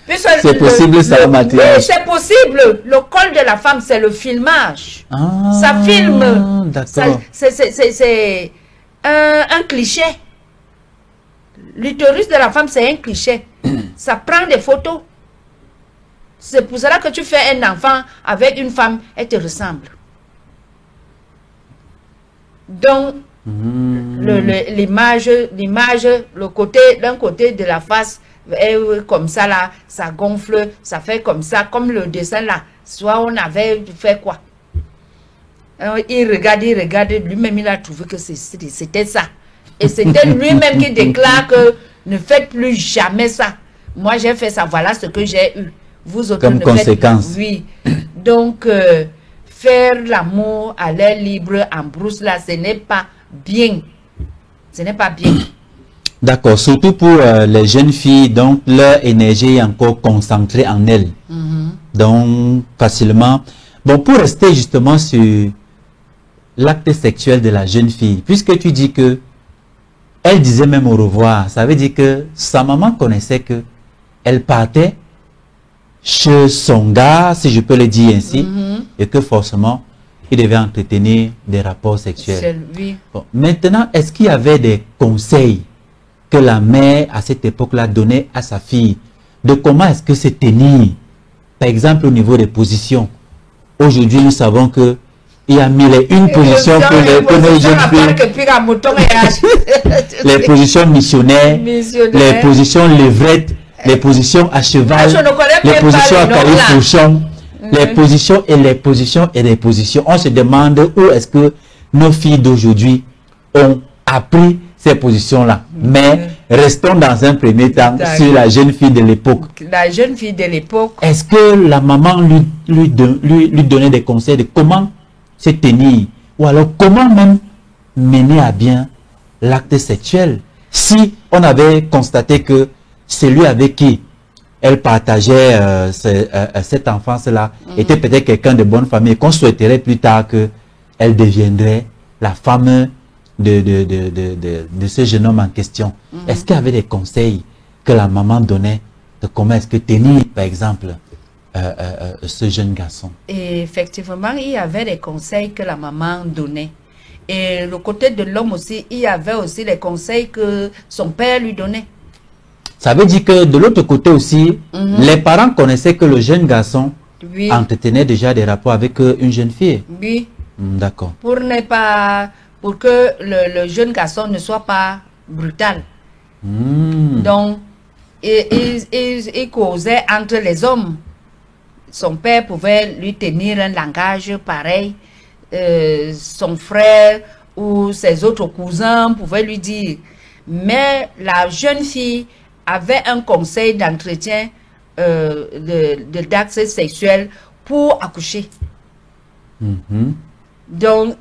C'est possible, ça, Mathieu? Oui, c'est possible. Le col de la femme, c'est le filmage. Ça filme. D'accord. C'est un cliché. L'utérus de la femme, c'est un cliché. Ça prend des photos. C'est pour cela que tu fais un enfant avec une femme, elle te ressemble. Donc, l'image, le côté, d'un côté de la face, est comme ça là, ça gonfle, ça fait comme ça, comme le dessin là. Soit on avait fait quoi? Il regarde, lui-même il a trouvé que c'était ça. Et c'était lui-même qui déclare que ne faites plus jamais ça. Moi j'ai fait ça, voilà ce que j'ai eu. Vous autres comme ne conséquence. Faites, oui. Donc, faire l'amour à l'air libre en brousse là, ce n'est pas bien. Ce n'est pas bien. D'accord, surtout pour les jeunes filles, donc leur énergie est encore concentrée en elles. Donc, facilement. Bon, pour rester justement sur l'acte sexuel de la jeune fille, puisque tu dis que elle disait même au revoir, ça veut dire que sa maman connaissait que elle partait chez son gars, si je peux le dire ainsi, et que forcément, il devait entretenir des rapports sexuels. Oui. Bon, maintenant, est-ce qu'il y avait des conseils que la mère, à cette époque-là, donnait à sa fille de comment est-ce que se tenir, par exemple, au niveau des positions? Aujourd'hui, nous savons que il y a mille et une positions que nos jeunes filles, les positions missionnaires, les positions levrettes, les positions à cheval, les positions à califourchon, les positions et les positions et les positions. On se demande où est-ce que nos filles d'aujourd'hui ont appris ces positions-là. Mais restons dans un premier temps sur la jeune fille de l'époque. La jeune fille de l'époque. Est-ce que la maman lui donnait des conseils de comment se tenir, ou alors comment même mener à bien l'acte sexuel, si on avait constaté que celui avec qui elle partageait cette enfance-là était peut-être quelqu'un de bonne famille, qu'on souhaiterait plus tard qu'elle deviendrait la femme de ce jeune homme en question. Est-ce qu'il y avait des conseils que la maman donnait de comment est-ce que tenir, par exemple, ce jeune garçon? Et effectivement, il y avait des conseils que la maman donnait. Et le côté de l'homme aussi, il y avait aussi les conseils que son père lui donnait. Ça veut dire que de l'autre côté aussi, les parents connaissaient que le jeune garçon entretenait déjà des rapports avec une jeune fille. Oui. D'accord. Pour que le jeune garçon ne soit pas brutal. Donc, il causait entre les hommes. Son père pouvait lui tenir un langage pareil. Son frère ou ses autres cousins pouvaient lui dire. Mais la jeune fille avait un conseil d'entretien d'acte sexuel pour accoucher. Donc,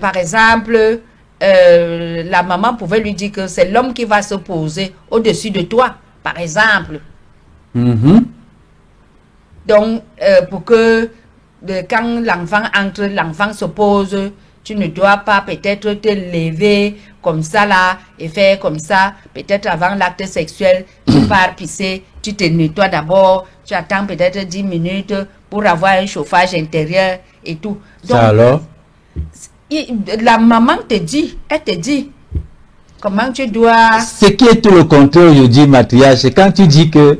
par exemple, la maman pouvait lui dire que c'est l'homme qui va se poser au-dessus de toi, par exemple. Donc, pour que quand l'enfant entre, l'enfant se pose, tu ne dois pas peut-être te lever comme ça là et faire comme ça. Peut-être avant l'acte sexuel, tu pars pisser, tu te nettoies d'abord, tu attends peut-être 10 minutes pour avoir un chauffage intérieur et tout. Donc, ça alors? La maman te dit, elle te dit comment tu dois... Ce qui est tout le contraire aujourd'hui, matriarche, c'est quand tu dis que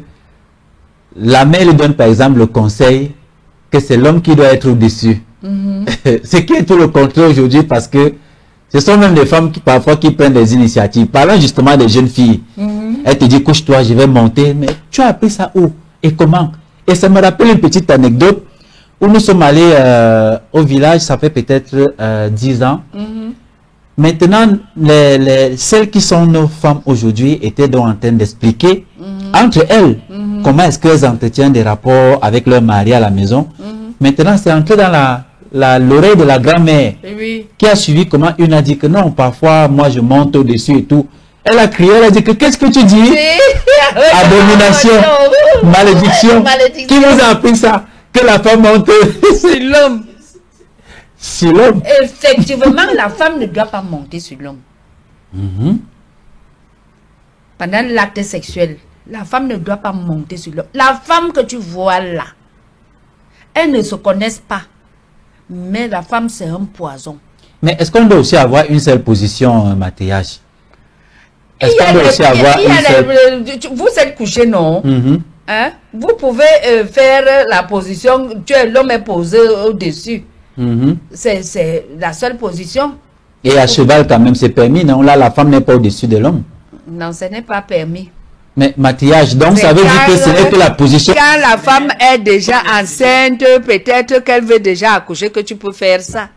la mère lui donne par exemple le conseil que c'est l'homme qui doit être au-dessus. Ce qui est tout le contraire aujourd'hui, parce que ce sont même des femmes qui parfois qui prennent des initiatives. Parlons justement des jeunes filles. Elle te dit couche-toi, je vais monter. Mais tu as appris ça où et comment? Et ça me rappelle une petite anecdote où nous sommes allés au village, ça fait peut-être 10 ans. Maintenant, celles qui sont nos femmes aujourd'hui étaient donc en train d'expliquer entre elles comment est-ce qu'elles entretiennent des rapports avec leur mari à la maison. Maintenant, c'est entré dans l'oreille de la grand-mère qui a suivi comment une a dit que non, parfois, moi, je monte au-dessus et tout. Elle a crié, elle a dit que qu'est-ce que tu dis? Abomination, malédiction. Qui vous a appris ça? Que la femme monte sur l'homme. Sur l'homme. Effectivement, la femme ne doit pas monter sur l'homme. Pendant l'acte sexuel, la femme ne doit pas monter sur l'homme. La femme que tu vois là, elles ne se connaissent pas. Mais la femme, c'est un poison. Mais est-ce qu'on doit aussi avoir une seule position, Mathias? Est-ce qu'on doit aussi avoir une seule... Vous êtes couché, non? Hein? Vous pouvez faire la position, l'homme est posé au-dessus. C'est la seule position. Et à cheval, quand même, c'est permis, non? Là, la femme n'est pas au-dessus de l'homme. Non, ce n'est pas permis. Mais Mathias, donc ça veut dire que ce n'est que la position... Quand la femme est déjà enceinte, peut-être qu'elle veut déjà accoucher, que tu peux faire ça.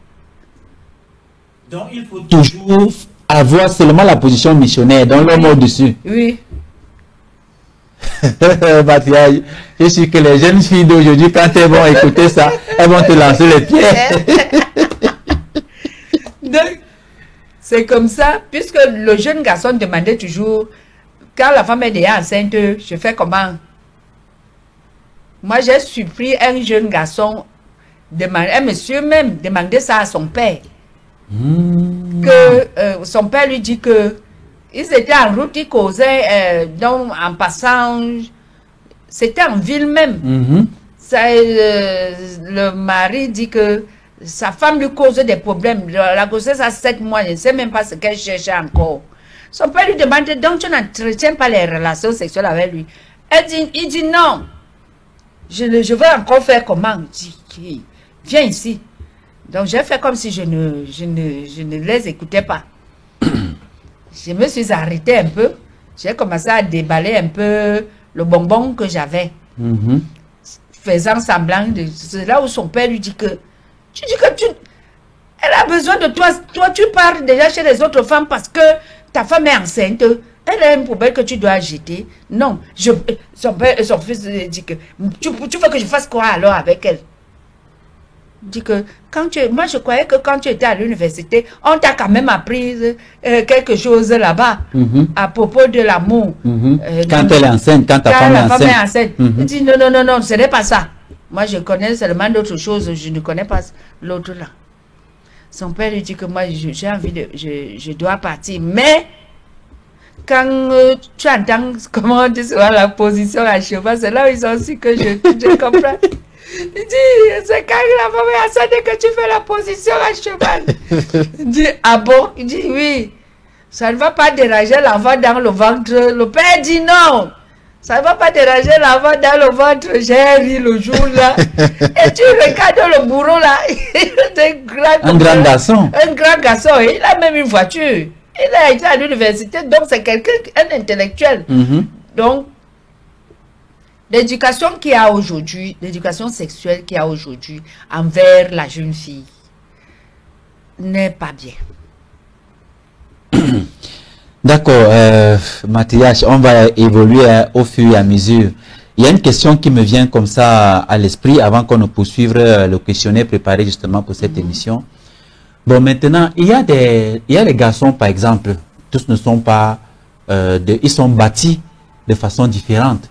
Donc il faut toujours avoir seulement la position missionnaire, dans l'homme au-dessus. Oui. Mathias, je suis que les jeunes filles d'aujourd'hui, quand elles vont écouter ça, elles vont te lancer les pieds. Donc, c'est comme ça, puisque le jeune garçon demandait toujours, quand la femme est déjà enceinte, je fais comment? Moi, j'ai surpris un jeune garçon, un monsieur même, demander ça à son père. Que son père lui dit que ils étaient en route, ils causaient, donc en passant, c'était en ville même. Ça, le mari dit que sa femme lui cause des problèmes. La grossesse a 7 mois, je ne sais même pas ce qu'elle cherchait encore. Son père lui demande, donc tu n'entretiens pas les relations sexuelles avec lui. Il dit non. Je vais encore faire comment? Il dit, viens ici. Donc j'ai fait comme si je ne les écoutais pas. Je me suis arrêtée un peu. J'ai commencé à déballer un peu le bonbon que j'avais. Faisant semblant de... C'est là où son père lui dit que... Elle a besoin de toi. Toi, tu pars déjà chez les autres femmes parce que ta femme est enceinte. Elle a une poubelle que tu dois jeter. Non. Son fils dit que... Tu veux que je fasse quoi alors avec elle? Dit que moi je croyais que quand tu étais à l'université, on t'a quand même appris quelque chose là-bas à propos de l'amour. Quand elle est enceinte, quand ta femme est enceinte. Il dit non, ce n'est pas ça. Moi je connais seulement d'autres choses, je ne connais pas l'autre là. Son père lui dit que moi j'ai envie de, je dois partir, mais quand tu entends comment tu seras la position à cheval, c'est là où ils ont su que je comprends. Il dit, c'est quand la femme est enceinte que tu fais la position à cheval. Il dit, ah bon? Il dit, oui. Ça ne va pas déranger l'enfant dans le ventre. Le père dit non. Ça ne va pas déranger l'enfant dans le ventre. J'ai ri le jour là. Et tu regardes le bourreau là. Un grand garçon. Un grand garçon. Il a même une voiture. Il a été à l'université. Donc c'est quelqu'un, un intellectuel. Donc, l'éducation qu'il y a aujourd'hui, l'éducation sexuelle qu'il y a aujourd'hui envers la jeune fille n'est pas bien. D'accord, Mathias, on va évoluer au fur et à mesure. Il y a une question qui me vient comme ça à l'esprit avant qu'on ne poursuive le questionnaire préparé justement pour cette émission. Bon, maintenant, il y a les garçons, par exemple, tous ne sont pas, ils sont bâtis de façon différente.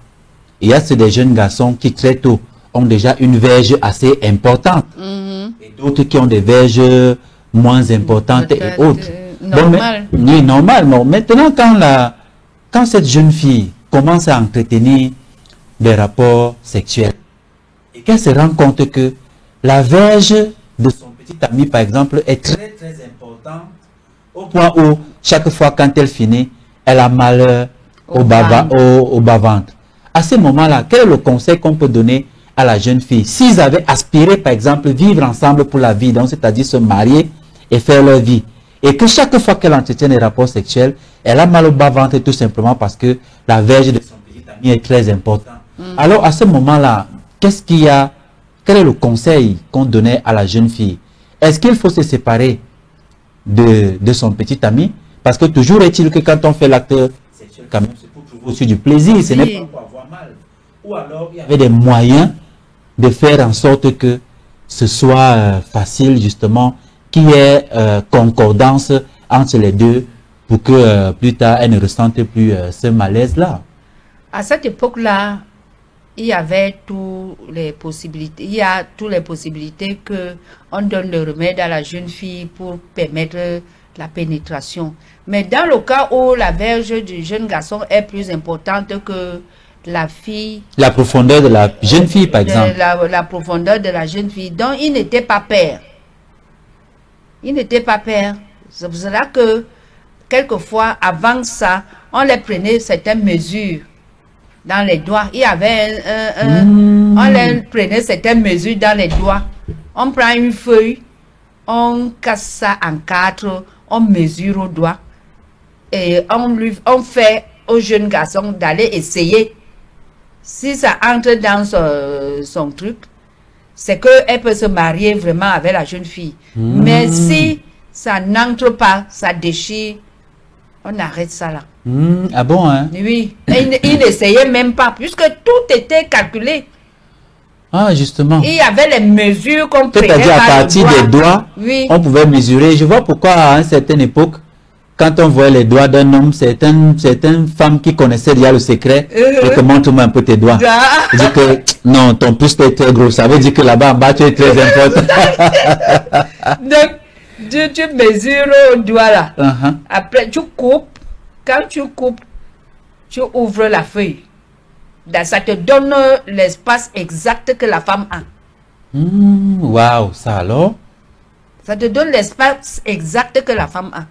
Il y a des jeunes garçons qui très tôt ont déjà une verge assez importante. Et d'autres qui ont des verges moins importantes et autres. Normal. Bon, oui, normal. Bon, maintenant, quand cette jeune fille commence à entretenir des rapports sexuels et qu'elle se rend compte que la verge de son petit ami, par exemple, est très très importante au point où chaque fois quand elle finit, elle a mal au bas-ventre. À ce moment-là, quel est le conseil qu'on peut donner à la jeune fille s'ils avaient aspiré, par exemple, vivre ensemble pour la vie, donc c'est-à-dire se marier et faire leur vie, et que chaque fois qu'elle entretient des rapports sexuels, elle a mal au bas-ventre tout simplement parce que la verge de son petit ami est très importante. Alors à ce moment-là, quel est le conseil qu'on donnait à la jeune fille? Est-ce qu'il faut se séparer de son petit ami? Parce que toujours est-il que quand on fait l'acte sexuel, quand même, c'est pour trouver aussi du plaisir, ce n'est pas pour avoir mal. ou alors il y avait des moyens de faire en sorte que ce soit facile justement, qu'il y ait concordance entre les deux pour que plus tard elle ne ressente plus ce malaise-là. À cette époque-là, il y avait toutes les possibilités. Il y a toutes les possibilités que on donne le remède à la jeune fille pour permettre la pénétration. Mais dans le cas où la verge du jeune garçon est plus importante que la fille... La profondeur de la jeune fille, par exemple. La profondeur de la jeune fille. Donc, il n'était pas père. Il n'était pas père. C'est pour cela que, quelquefois, avant ça, on les prenait certaines mesures dans les doigts. Il y avait on les prenait certaines mesures dans les doigts. On prend une feuille, on casse ça en 4, on mesure au doigt. Et on fait au jeune garçon d'aller essayer. Si ça entre dans son truc, c'est qu'elle peut se marier vraiment avec la jeune fille. Mais si ça n'entre pas, ça déchire, on arrête ça là. Ah bon, hein? Oui. Il n'essayait même pas, puisque tout était calculé. Ah, justement. Il y avait les mesures qu'on prenait. C'est-à-dire à partir des doigts, oui, on pouvait mesurer. Je vois pourquoi à une certaine époque, quand on voit les doigts d'un homme, certaines femmes qui connaissaient déjà le secret, et montre-moi un peu tes doigts. Je dis que non, ton pouce est très gros. Ça veut dire que là-bas en bas, tu es très important. Donc, tu mesures au doigt là. Après, tu coupes. Quand tu coupes, tu ouvres la feuille. Ça te donne l'espace exact que la femme a. Waouh, ça alors? Ça te donne l'espace exact que la femme a.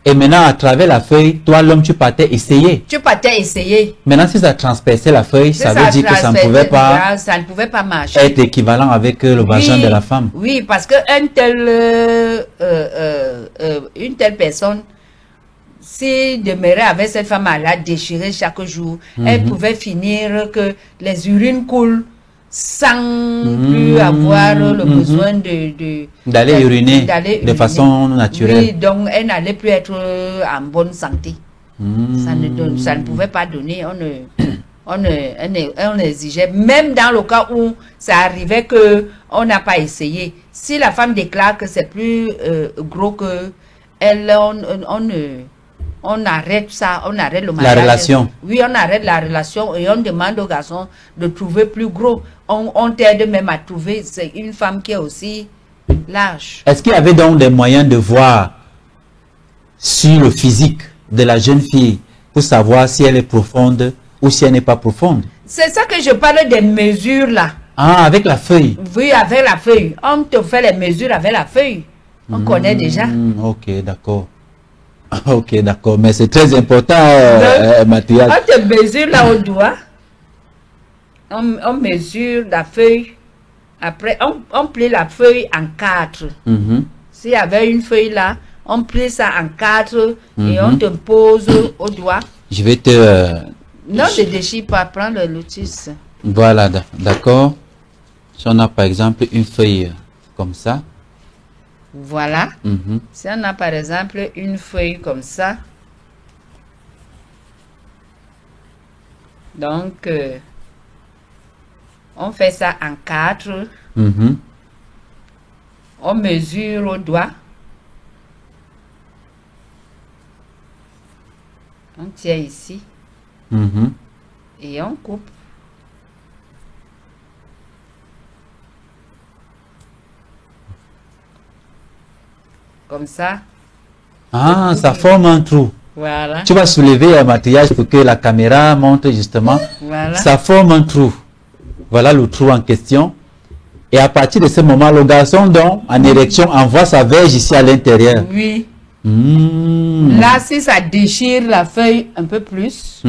Et maintenant, à travers la feuille, toi, l'homme, tu partais essayer. Tu partais essayer. Maintenant, si ça transperçait la feuille, ça veut dire que ça ne pouvait pas marcher. Être équivalent avec le vagin de la femme. Oui, parce que une telle personne, si demeurait avec cette femme, elle a déchiré chaque jour, elle pouvait finir que les urines coulent sans plus avoir le besoin d'aller uriner de façon naturelle. Oui, donc elle n'allait plus être en bonne santé. Ça ne pouvait pas donner, on exigeait, même dans le cas où ça arrivait que on n'a pas essayé. Si la femme déclare que c'est plus gros que elle, on arrête ça, on arrête le mariage. La relation. Oui, on arrête la relation et on demande au garçon de trouver plus gros. On t'aide même à trouver une femme qui est aussi large. Est-ce qu'il y avait donc des moyens de voir sur le physique de la jeune fille pour savoir si elle est profonde ou si elle n'est pas profonde? C'est ça que je parle des mesures là. Ah, avec la feuille. Oui, avec la feuille. On te fait les mesures avec la feuille. On connaît déjà. Ok, d'accord. Ok, d'accord. Mais c'est très important, Mathias. On te mesure là au doigt. On mesure la feuille. Après, on plie la feuille en 4. S'il y avait une feuille là, on plie ça en 4 et on te pose au doigt. Je vais te... Non, ne déchire pas. Prends le lotus. Voilà, d'accord. Si on a par exemple une feuille comme ça. Voilà. Si on a par exemple une feuille comme ça. Donc, on fait ça en 4. On mesure au doigt. On tient ici. Et on coupe. Comme ça. Ah, ça forme un trou. Voilà. Tu vas soulever un maquillage pour que la caméra montre justement. Voilà. Ça forme un trou. Voilà le trou en question. Et à partir de ce moment, le garçon donc en érection envoie sa verge ici à l'intérieur. Oui. Là, si ça déchire la feuille un peu plus,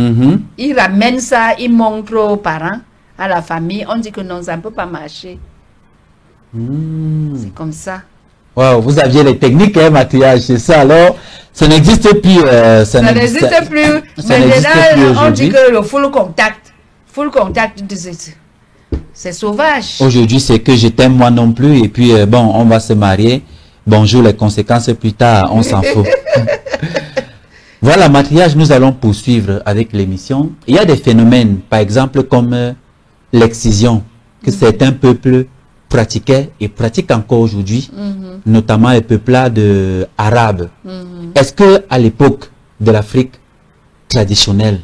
il ramène ça, il montre aux parents, à la famille. On dit que non, ça ne peut pas marcher. C'est comme ça. Wow, vous aviez les techniques, hein, maquillage, c'est ça. Alors, ça n'existe plus. Ça n'existe plus. Maintenant, on dit que le full contact, c'est sauvage. Aujourd'hui, c'est que je t'aime moi non plus. Et puis, bon, on va se marier. Bonjour, les conséquences plus tard, on s'en fout. Voilà, maquillage, nous allons poursuivre avec l'émission. Il y a des phénomènes, par exemple, comme l'excision que certains peuples pratiquaient et pratiquent encore aujourd'hui, notamment les peuplades arabes. Est-ce que à l'époque de l'Afrique traditionnelle,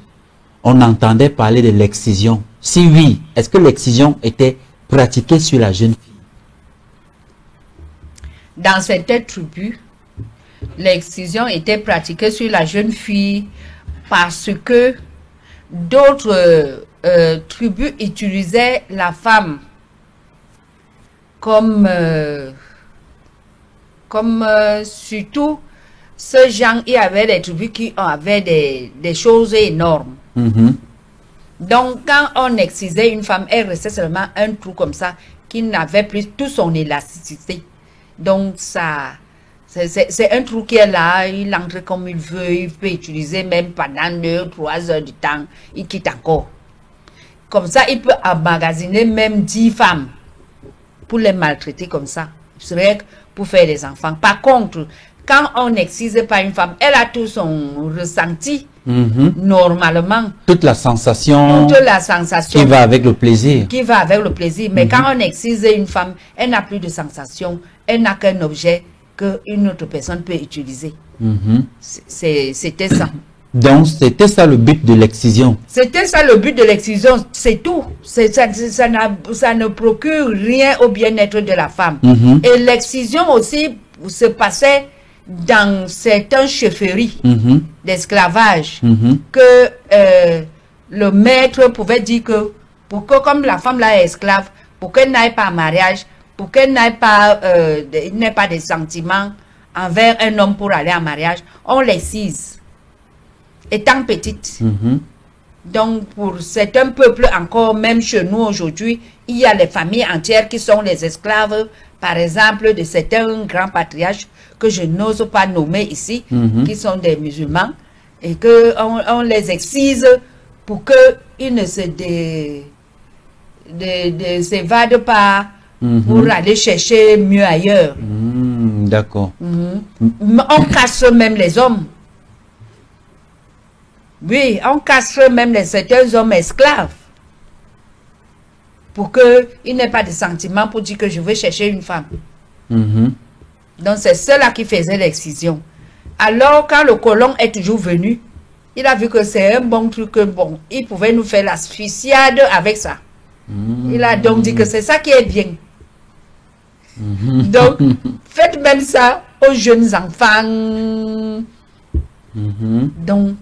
on entendait parler de l'excision? Si oui, est-ce que l'excision était pratiquée sur la jeune fille? Dans certaines tribus, l'excision était pratiquée sur la jeune fille parce que d'autres tribus utilisaient la femme comme surtout ce genre, il y avait des tribus qui avaient des choses énormes. Donc, quand on excisait une femme, elle restait seulement un trou comme ça, qui n'avait plus toute son élasticité. Donc, ça, c'est un trou qui est là, il entre comme il veut, il peut utiliser même pendant 2-3 heures de temps, il quitte encore. Comme ça, il peut emmagasiner même 10 femmes pour les maltraiter comme ça. C'est vrai pour faire des enfants. Par contre, quand on n'excise pas une femme, elle a tout son ressenti, normalement. Toute la sensation qui va avec le plaisir. Qui va avec le plaisir. Mais quand on excise une femme, elle n'a plus de sensation, elle n'a qu'un objet qu'une autre personne peut utiliser. C'était ça. Donc, c'était ça le but de l'excision. C'était ça le but de l'excision, c'est tout. Ça ne procure rien au bien-être de la femme. Et l'excision aussi se passait dans certaines chefferies d'esclavage que le maître pouvait dire que pour que comme la femme là est esclave, pour qu'elle n'aille pas en mariage, pour qu'elle n'aie pas de sentiments envers un homme pour aller en mariage, on l'excise étant petite. Donc pour certains peuples encore, même chez nous aujourd'hui, il y a les familles entières qui sont les esclaves, par exemple de certains grands patriarches que je n'ose pas nommer ici, qui sont des musulmans, et qu'on les excise pour qu'ils ne s'évadent pas pour aller chercher mieux ailleurs. D'accord. On casse même les hommes. Oui, on casse même certains hommes esclaves pour qu'ils n'aient pas de sentiments pour dire que je veux chercher une femme. Donc c'est cela qui faisait l'excision. Alors quand le colon est toujours venu, il a vu que c'est un bon truc, bon, il pouvait nous faire l'asphyxiade avec ça. Il a donc dit que c'est ça qui est bien. Donc faites même ça aux jeunes enfants. Donc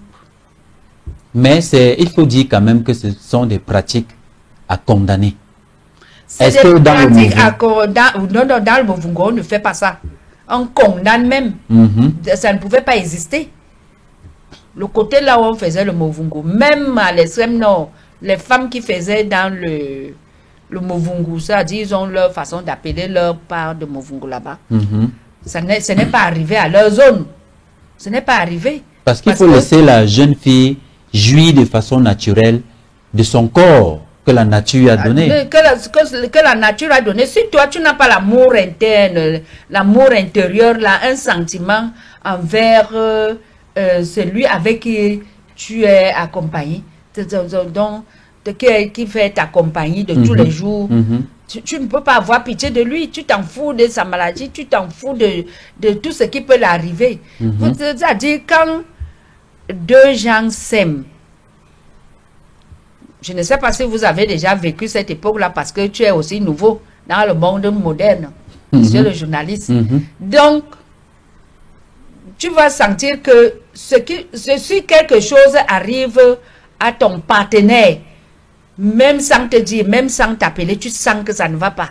mais il faut dire quand même que ce sont des pratiques à condamner. Est-ce que dans le Movungo, on ne fait pas ça? On condamne même. Ça ne pouvait pas exister. Le côté là où on faisait le Movungo, même à l'extrême nord, les femmes qui faisaient dans le Movungo, c'est-à-dire ils ont leur façon d'appeler leur part de Movungo là-bas. Ce n'est pas arrivé à leur zone. Ce n'est pas arrivé. Parce qu'il faut laisser la jeune fille jouir de façon naturelle de son corps que la nature a donné. Que la nature a donné. Si toi, tu n'as pas l'amour interne, l'amour intérieur, là, un sentiment envers celui avec qui tu es accompagné, donc, qui fait ta compagnie de tous les jours, tu ne peux pas avoir pitié de lui. Tu t'en fous de sa maladie, tu t'en fous de tout ce qui peut l'arriver. C'est-à-dire, quand deux gens s'aiment, je ne sais pas si vous avez déjà vécu cette époque-là parce que tu es aussi nouveau dans le monde moderne, monsieur le journaliste. Donc, tu vas sentir que si quelque chose arrive à ton partenaire, même sans te dire, même sans t'appeler, tu sens que ça ne va pas.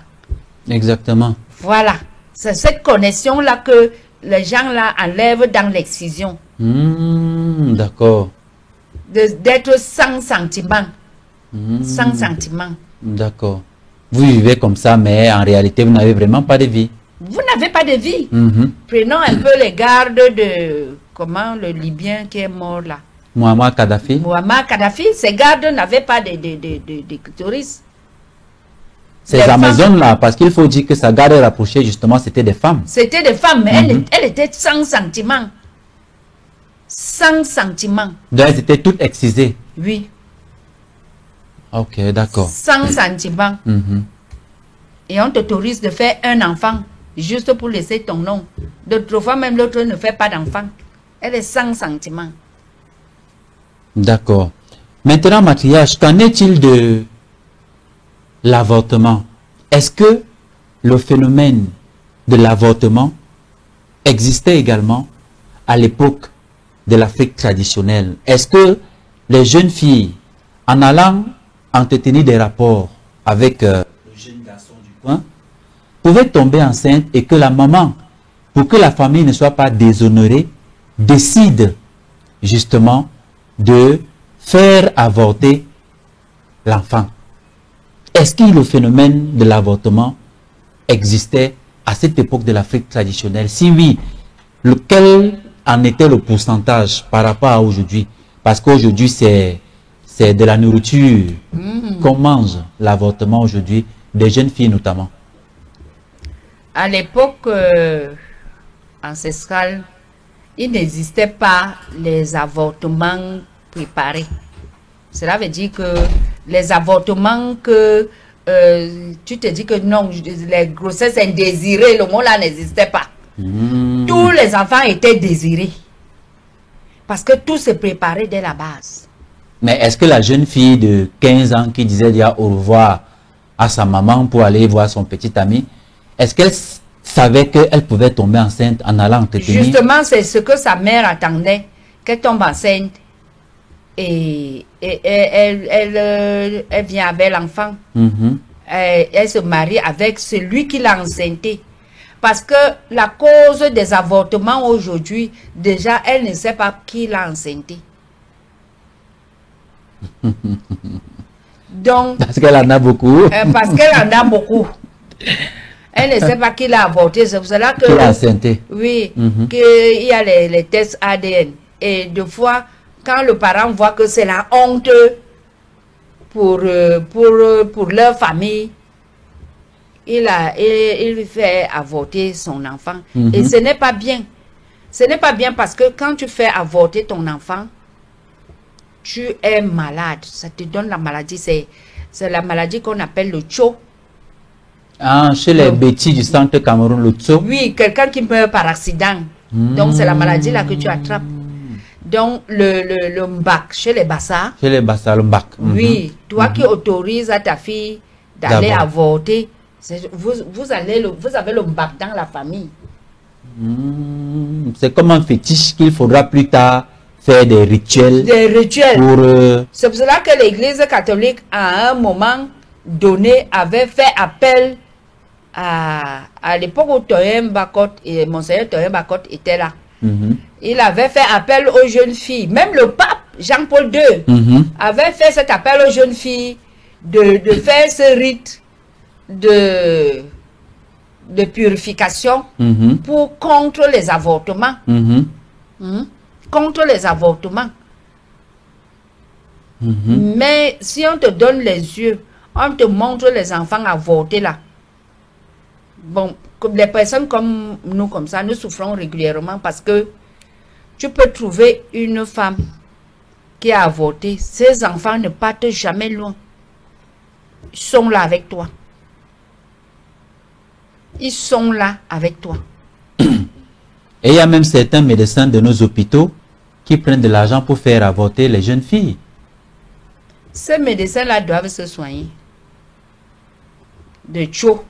Exactement. Voilà. C'est cette connexion-là que les gens là enlèvent dans l'excision. D'accord. D'être sans sentiment. Sans sentiment. D'accord. Vous vivez comme ça, mais en réalité, vous n'avez vraiment pas de vie. Vous n'avez pas de vie. Prenons un peu les gardes de, le Libyen qui est mort là. Muammar Kadhafi. Muammar Kadhafi, ces gardes n'avaient pas de clitoris. Ces Amazones là, parce qu'il faut dire que sa garde rapprochée, justement, c'était des femmes. C'était des femmes, mais elles étaient sans sentiment. Sans sentiment. Donc elles étaient toutes excisées. Oui. Ok, d'accord. Sans sentiment. Et on t'autorise de faire un enfant juste pour laisser ton nom. D'autres fois, même l'autre ne fait pas d'enfant. Elle est sans sentiment. D'accord. Maintenant, matriarche, qu'en est-il de l'avortement? Est-ce que le phénomène de l'avortement existait également à l'époque de l'Afrique traditionnelle? Est-ce que les jeunes filles, en allant entretenir des rapports avec le jeune garçon du coin, pouvaient tomber enceinte et que la maman, pour que la famille ne soit pas déshonorée, décide justement de faire avorter l'enfant? Est-ce que le phénomène de l'avortement existait à cette époque de l'Afrique traditionnelle? Si oui, lequel en était le pourcentage par rapport à aujourd'hui? Parce qu'aujourd'hui, c'est de la nourriture qu'on mange, l'avortement aujourd'hui, des jeunes filles notamment. À l'époque ancestrale, il n'existait pas les avortements préparés. Cela veut dire que les avortements que tu te dis que non, les grossesses indésirées, le mot là n'existait pas. Tous les enfants étaient désirés. Parce que tout se préparait dès la base. Mais est-ce que la jeune fille de 15 ans qui disait dire au revoir à sa maman pour aller voir son petit ami, est-ce qu'elle savait qu'elle pouvait tomber enceinte en allant entretenir? Justement, c'est ce que sa mère attendait, qu'elle tombe enceinte. Et elle vient avec l'enfant. Elle se marie avec celui qui l'a enceinté. Parce que la cause des avortements aujourd'hui, déjà, elle ne sait pas qui l'a enceinté. Donc, parce qu'elle en a beaucoup. Parce qu'elle en a beaucoup. Elle ne sait pas qui l'a avorté. C'est pour cela que... Qui l'a enceinté. Oui, qu'il y a les tests ADN. Et deux fois, quand le parent voit que c'est la honte pour leur famille, il fait avorter son enfant. Et ce n'est pas bien. Ce n'est pas bien parce que quand tu fais avorter ton enfant, tu es malade. Ça te donne la maladie. C'est la maladie qu'on appelle le tcho. Ah, chez les bêtis du centre Cameroun, le tcho. Oui, quelqu'un qui meurt par accident. Donc, c'est la maladie là que tu attrapes. Donc, le mbak, chez les Bassa. Chez les Bassa, le mbak. Oui, toi qui autorises à ta fille d'aller avorter, vous avez le mbak dans la famille. C'est comme un fétiche qu'il faudra plus tard faire des rituels. Des rituels. Pour... C'est pour cela que l'Église catholique, à un moment donné, avait fait appel à l'époque où Toyen Bakot et Monseigneur Toyen Bakot était là. Il avait fait appel aux jeunes filles. Même le pape Jean-Paul II avait fait cet appel aux jeunes filles de faire ce rite de purification pour contre les avortements. Contre les avortements. Mais si on te donne les yeux, on te montre les enfants avortés là. Bon, comme les personnes comme nous, comme ça, nous souffrons régulièrement parce que tu peux trouver une femme qui a avorté. Ses enfants ne partent jamais loin. Ils sont là avec toi. Ils sont là avec toi. Et il y a même certains médecins de nos hôpitaux qui prennent de l'argent pour faire avorter les jeunes filles. Ces médecins-là doivent se soigner de tcho.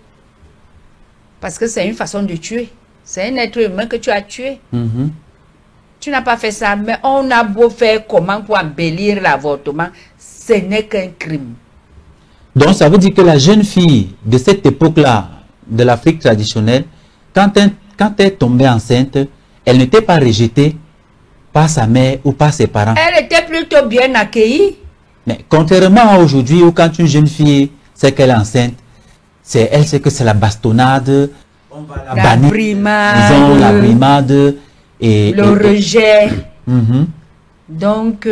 Parce que c'est une façon de tuer. C'est un être humain que tu as tué. Tu n'as pas fait ça, mais on a beau faire comment pour embellir l'avortement, ce n'est qu'un crime. Donc ça veut dire que la jeune fille de cette époque-là, de l'Afrique traditionnelle, quand elle tombait enceinte, elle n'était pas rejetée par sa mère ou par ses parents. Elle était plutôt bien accueillie. Mais contrairement à aujourd'hui où quand une jeune fille sait qu'elle est enceinte, elle sait que c'est la bastonnade, on va la bannir, brimade, la brimade et le rejet. Donc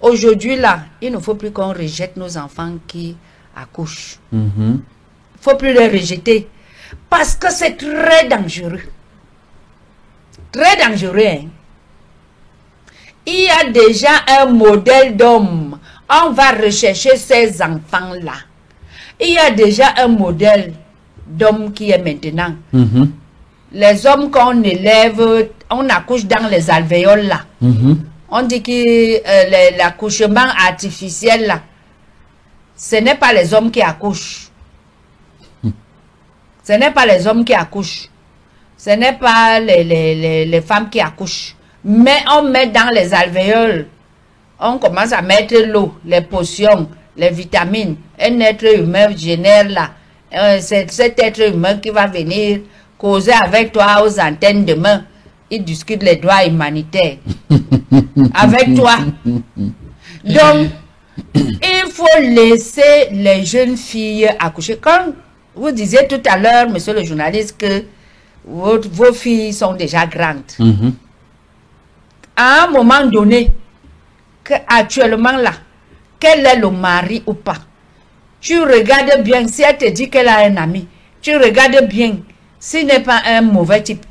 aujourd'hui là, il ne faut plus qu'on rejette nos enfants qui accouchent. Il ne faut plus les rejeter parce que c'est très dangereux. Très dangereux. Hein? Il y a déjà un modèle d'homme. on va rechercher ces enfants-là. Il y a déjà un modèle d'homme qui est maintenant. Les hommes qu'on élève, on accouche dans les alvéoles là. On dit que l'accouchement artificiel là, ce n'est pas les hommes qui accouchent. Ce n'est pas les hommes qui accouchent. Ce n'est pas les femmes qui accouchent. Mais on met dans les alvéoles. On commence à mettre l'eau, les potions, les vitamines. Un être humain génère là. C'est cet être humain qui va venir causer avec toi aux antennes demain. Il discute les droits humanitaires. Avec toi. Donc, il faut laisser les jeunes filles accoucher. Quand vous disiez tout à l'heure, monsieur le journaliste, que vos filles sont déjà grandes. À un moment donné, actuellement là, quel est le mari ou pas? Tu regardes bien, si elle te dit qu'elle a un ami, tu regardes bien, s'il n'est pas un mauvais type.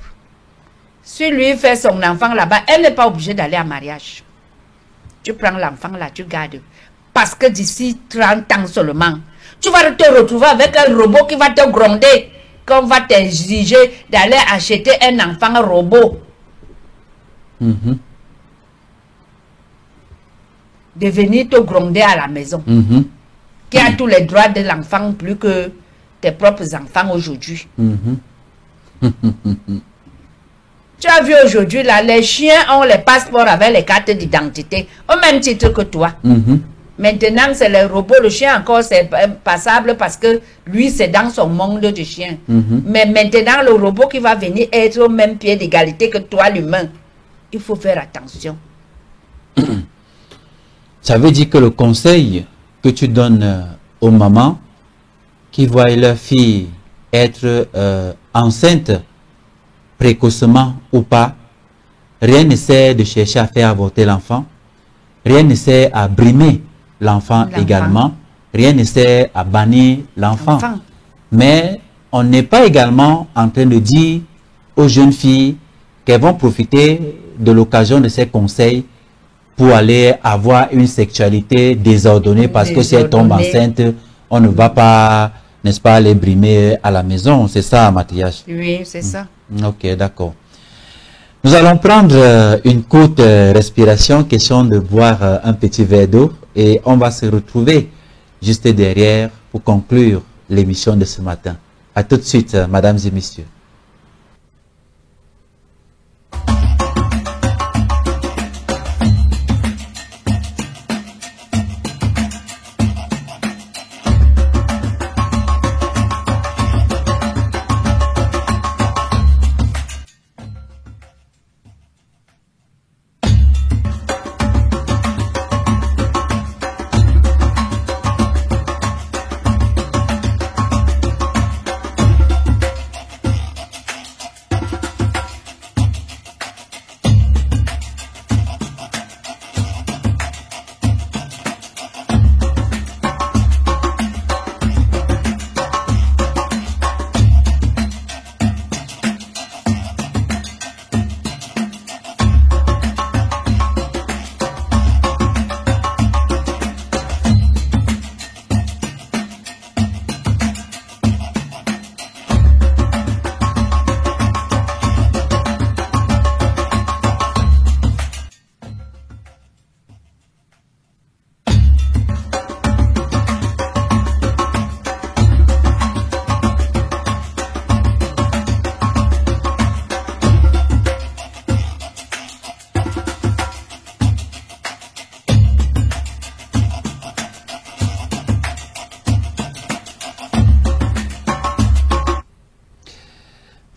Si lui fait son enfant là-bas, elle n'est pas obligée d'aller en mariage. Tu prends l'enfant là, tu gardes. Parce que d'ici 30 ans seulement, tu vas te retrouver avec un robot qui va te gronder, qu'on va t'exiger d'aller acheter un enfant robot. De venir te gronder à la maison. Qui a tous les droits de l'enfant plus que tes propres enfants aujourd'hui. Tu as vu aujourd'hui là, les chiens ont les passeports avec les cartes d'identité, au même titre que toi. Maintenant, c'est les robots. Le chien encore, c'est passable parce que lui, c'est dans son monde de chien. Mais maintenant, le robot qui va venir être au même pied d'égalité que toi, l'humain, il faut faire attention. Ça veut dire que le conseil que tu donnes aux mamans qui voient leur fille être enceinte précocement ou pas, rien ne sert de chercher à faire avorter l'enfant, rien ne sert à brimer l'enfant également, rien ne sert à bannir l'enfant. Mais on n'est pas également en train de dire aux jeunes filles qu'elles vont profiter de l'occasion de ces conseils pour aller avoir une sexualité désordonnée, parce que si elles tombent enceintes, on ne va pas, n'est-ce pas, les brimer à la maison. C'est ça, Mathias? Oui, c'est ça. Ok, d'accord. Nous allons prendre une courte respiration, question de boire un petit verre d'eau, et on va se retrouver juste derrière pour conclure l'émission de ce matin. À tout de suite, mesdames et messieurs.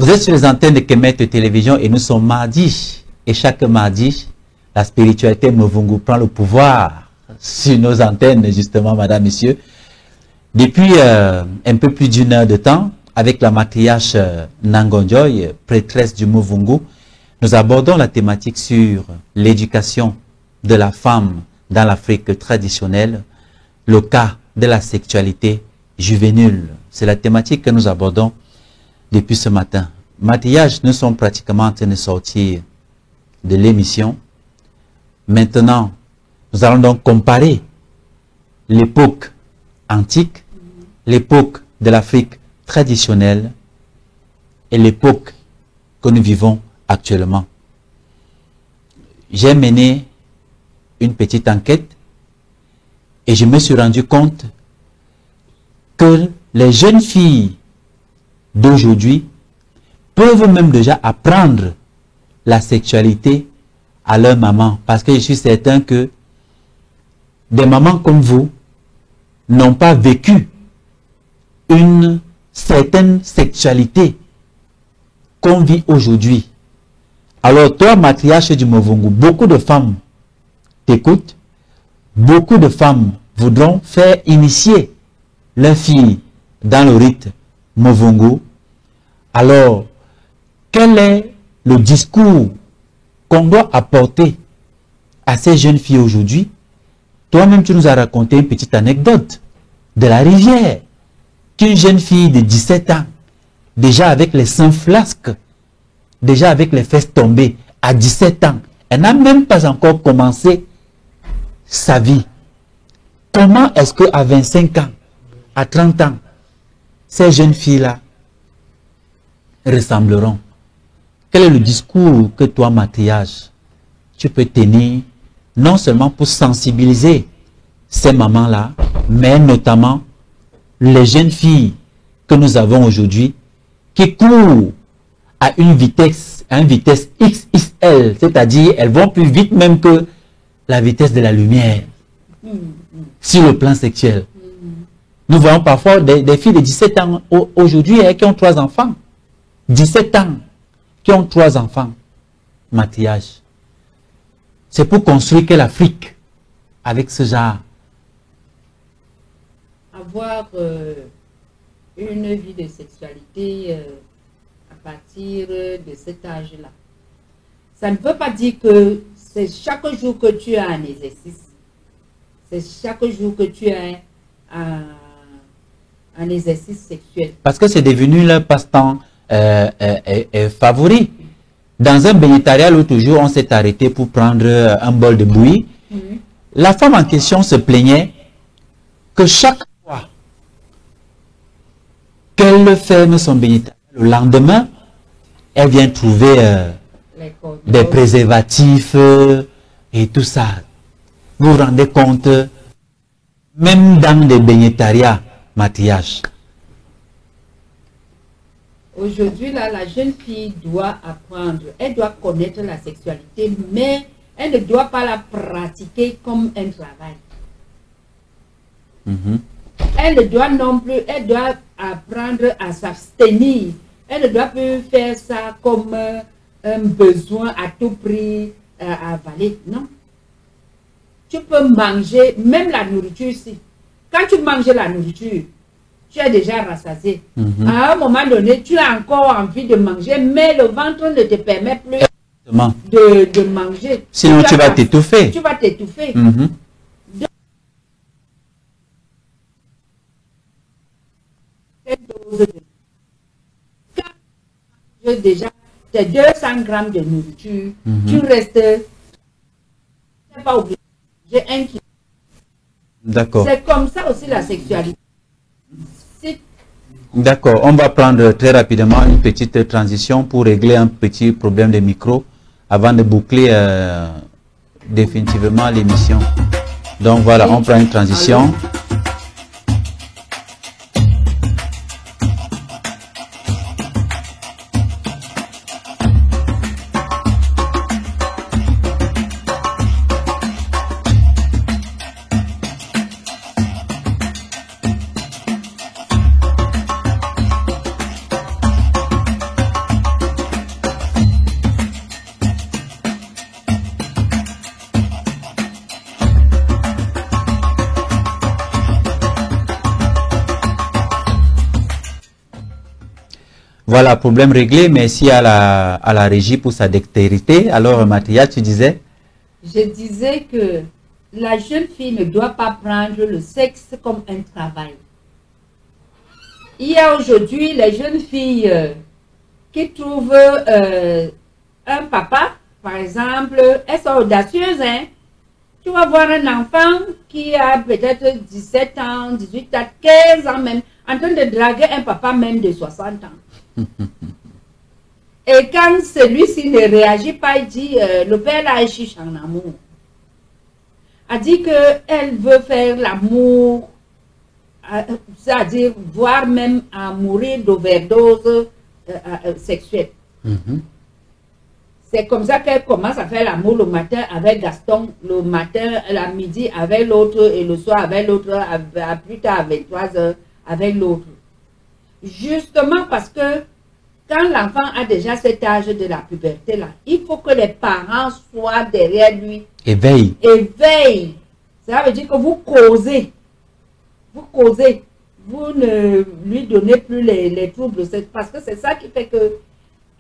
Vous êtes sur les antennes de Kemet Télévision et nous sommes mardi. Et chaque mardi, la spiritualité Muvungu prend le pouvoir sur nos antennes, justement, madame, messieurs. Depuis un peu plus d'une heure de temps, avec la matriarche Nangonjoy, prêtresse du Muvungu, nous abordons la thématique sur l'éducation de la femme dans l'Afrique traditionnelle, le cas de la sexualité juvénile. C'est la thématique que nous abordons depuis ce matin. Matriarche, nous sommes pratiquement en train de sortir de l'émission. Maintenant, nous allons donc comparer l'époque antique, l'époque de l'Afrique traditionnelle et l'époque que nous vivons actuellement. J'ai mené une petite enquête et je me suis rendu compte que les jeunes filles d'aujourd'hui peuvent même déjà apprendre la sexualité à leur maman. Parce que je suis certain que des mamans comme vous n'ont pas vécu une certaine sexualité qu'on vit aujourd'hui. Alors toi, matriarche du Movungu, beaucoup de femmes t'écoutent, beaucoup de femmes voudront faire initier leurs filles dans le rite Movungu. Alors, quel est le discours qu'on doit apporter à ces jeunes filles aujourd'hui? Toi-même, tu nous as raconté une petite anecdote de la rivière, qu'une jeune fille de 17 ans, déjà avec les seins flasques, déjà avec les fesses tombées, à 17 ans, elle n'a même pas encore commencé sa vie. Comment est-ce qu'à 25 ans, à 30 ans, ces jeunes filles-là ressembleront? Quel est le discours que toi, matriarche, tu peux tenir, non seulement pour sensibiliser ces mamans-là, mais notamment les jeunes filles que nous avons aujourd'hui, qui courent à une vitesse XXL, c'est-à-dire elles vont plus vite même que la vitesse de la lumière, sur le plan sexuel. Nous voyons parfois des filles de 17 ans aujourd'hui qui ont 3 enfants. 17 ans, qui ont 3 enfants. Matriarche. C'est pour construire quelle Afrique avec ce genre? Avoir une vie de sexualité à partir de cet âge-là. Ça ne veut pas dire que c'est chaque jour que tu as un exercice. C'est chaque jour que tu as un exercice sexuel. Parce que c'est devenu leur passe-temps favori. Dans un bénétariat, l'autre jour, on s'est arrêté pour prendre un bol de bouillie. La femme en question se plaignait que chaque fois qu'elle ferme son bénétariat, le lendemain, elle vient trouver des préservatifs et tout ça. Vous vous rendez compte, même dans des bénétariats, matriarche. Aujourd'hui, là, la jeune fille doit apprendre, elle doit connaître la sexualité, mais elle ne doit pas la pratiquer comme un travail. Elle ne doit non plus, elle doit apprendre à s'abstenir. Elle ne doit plus faire ça comme un besoin à tout prix à avaler. Non. Tu peux manger, même la nourriture ici. Quand tu manges la nourriture, tu es déjà rassasié. À un moment donné, tu as encore envie de manger, mais le ventre ne te permet plus de manger. Sinon, tu vas t'étouffer. Tu vas t'étouffer. Déjà tes 200 grammes de nourriture, tu restes pas obligé. J'ai un kilo. D'accord. C'est comme ça aussi la sexualité. D'accord, on va prendre très rapidement une petite transition pour régler un petit problème de micro avant de boucler définitivement l'émission. Donc voilà, on prend une transition. Voilà, problème réglé. Merci à la régie pour sa dextérité. Alors, Mathia, tu disais? Je disais que la jeune fille ne doit pas prendre le sexe comme un travail. Il y a aujourd'hui les jeunes filles qui trouvent un papa, par exemple, elles sont audacieuses, hein. Tu vas voir un enfant qui a peut-être 17 ans, 18 ans, 15 ans même, en train de draguer un papa même de 60 ans. Et quand celui-ci ne réagit pas, il dit, le père là est chiche en amour. A dit qu'elle veut faire l'amour, c'est-à-dire voire même à mourir d'overdose sexuelle. C'est comme ça qu'elle commence à faire l'amour le matin avec Gaston, le matin, la midi avec l'autre et le soir avec l'autre, plus tard à 23 h avec l'autre. Justement parce que quand l'enfant a déjà cet âge de la puberté là, il faut que les parents soient derrière lui. Et veillent. Et veillent. Ça veut dire que vous causez. Vous causez. Vous ne lui donnez plus les troubles. Parce que c'est ça qui fait que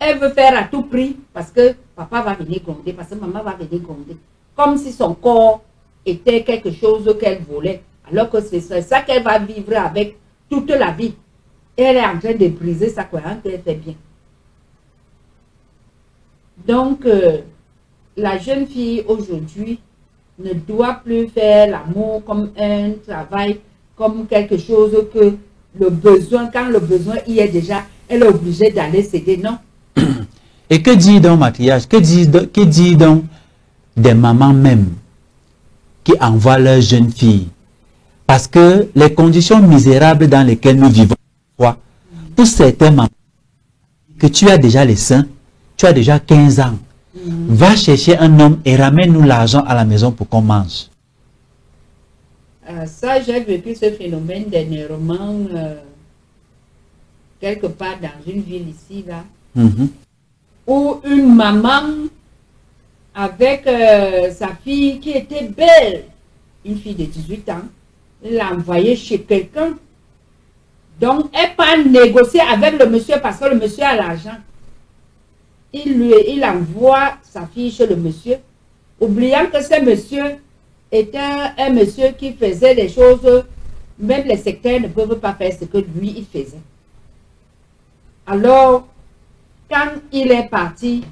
elle veut faire à tout prix. Parce que papa va venir gronder. Parce que maman va venir gronder. Comme si son corps était quelque chose qu'elle voulait. Alors que c'est ça qu'elle va vivre avec toute la vie. Elle est en train de briser sa croyance qu'elle fait bien. Donc, la jeune fille aujourd'hui ne doit plus faire l'amour comme un travail, comme quelque chose que le besoin, quand le besoin y est déjà, elle est obligée d'aller céder, non? Et que dit donc maquillage? Que dit donc des mamans même qui envoient leurs jeunes filles? Parce que les conditions misérables dans lesquelles nous vivons, pour certains mamans, que tu as déjà les seins, tu as déjà 15 ans, va chercher un homme et ramène-nous l'argent à la maison pour qu'on mange. Ça, j'ai vécu ce phénomène dernièrement quelque part dans une ville ici, là, où une maman avec sa fille qui était belle, une fille de 18 ans, l'a envoyée chez quelqu'un. Donc, elle part négocier avec le monsieur parce que le monsieur a l'argent. Il envoie sa fille chez le monsieur, oubliant que ce monsieur était un monsieur qui faisait des choses, même les sectaires ne peuvent pas faire ce que lui, il faisait. Alors, quand il est parti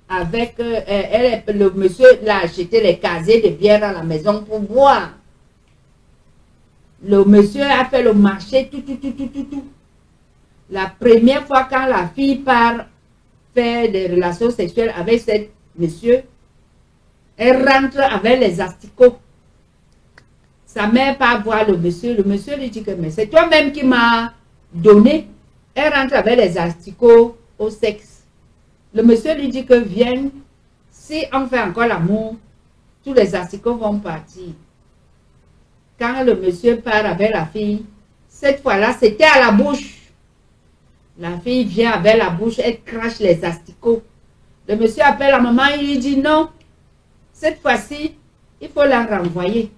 avec, le monsieur l'a acheté les casiers de bière à la maison pour boire. Le monsieur a fait le marché, tout. La première fois quand la fille part faire des relations sexuelles avec ce monsieur, elle rentre avec les asticots. Sa mère part voir le monsieur lui dit que mais c'est toi-même qui m'as donné. Elle rentre avec les asticots au sexe. Le monsieur lui dit que viens, si on fait encore l'amour, tous les asticots vont partir. Quand le monsieur part avec la fille, cette fois-là, c'était à la bouche. La fille vient avec la bouche, elle crache les asticots. Le monsieur appelle la maman, il lui dit non. Cette fois-ci, il faut la renvoyer.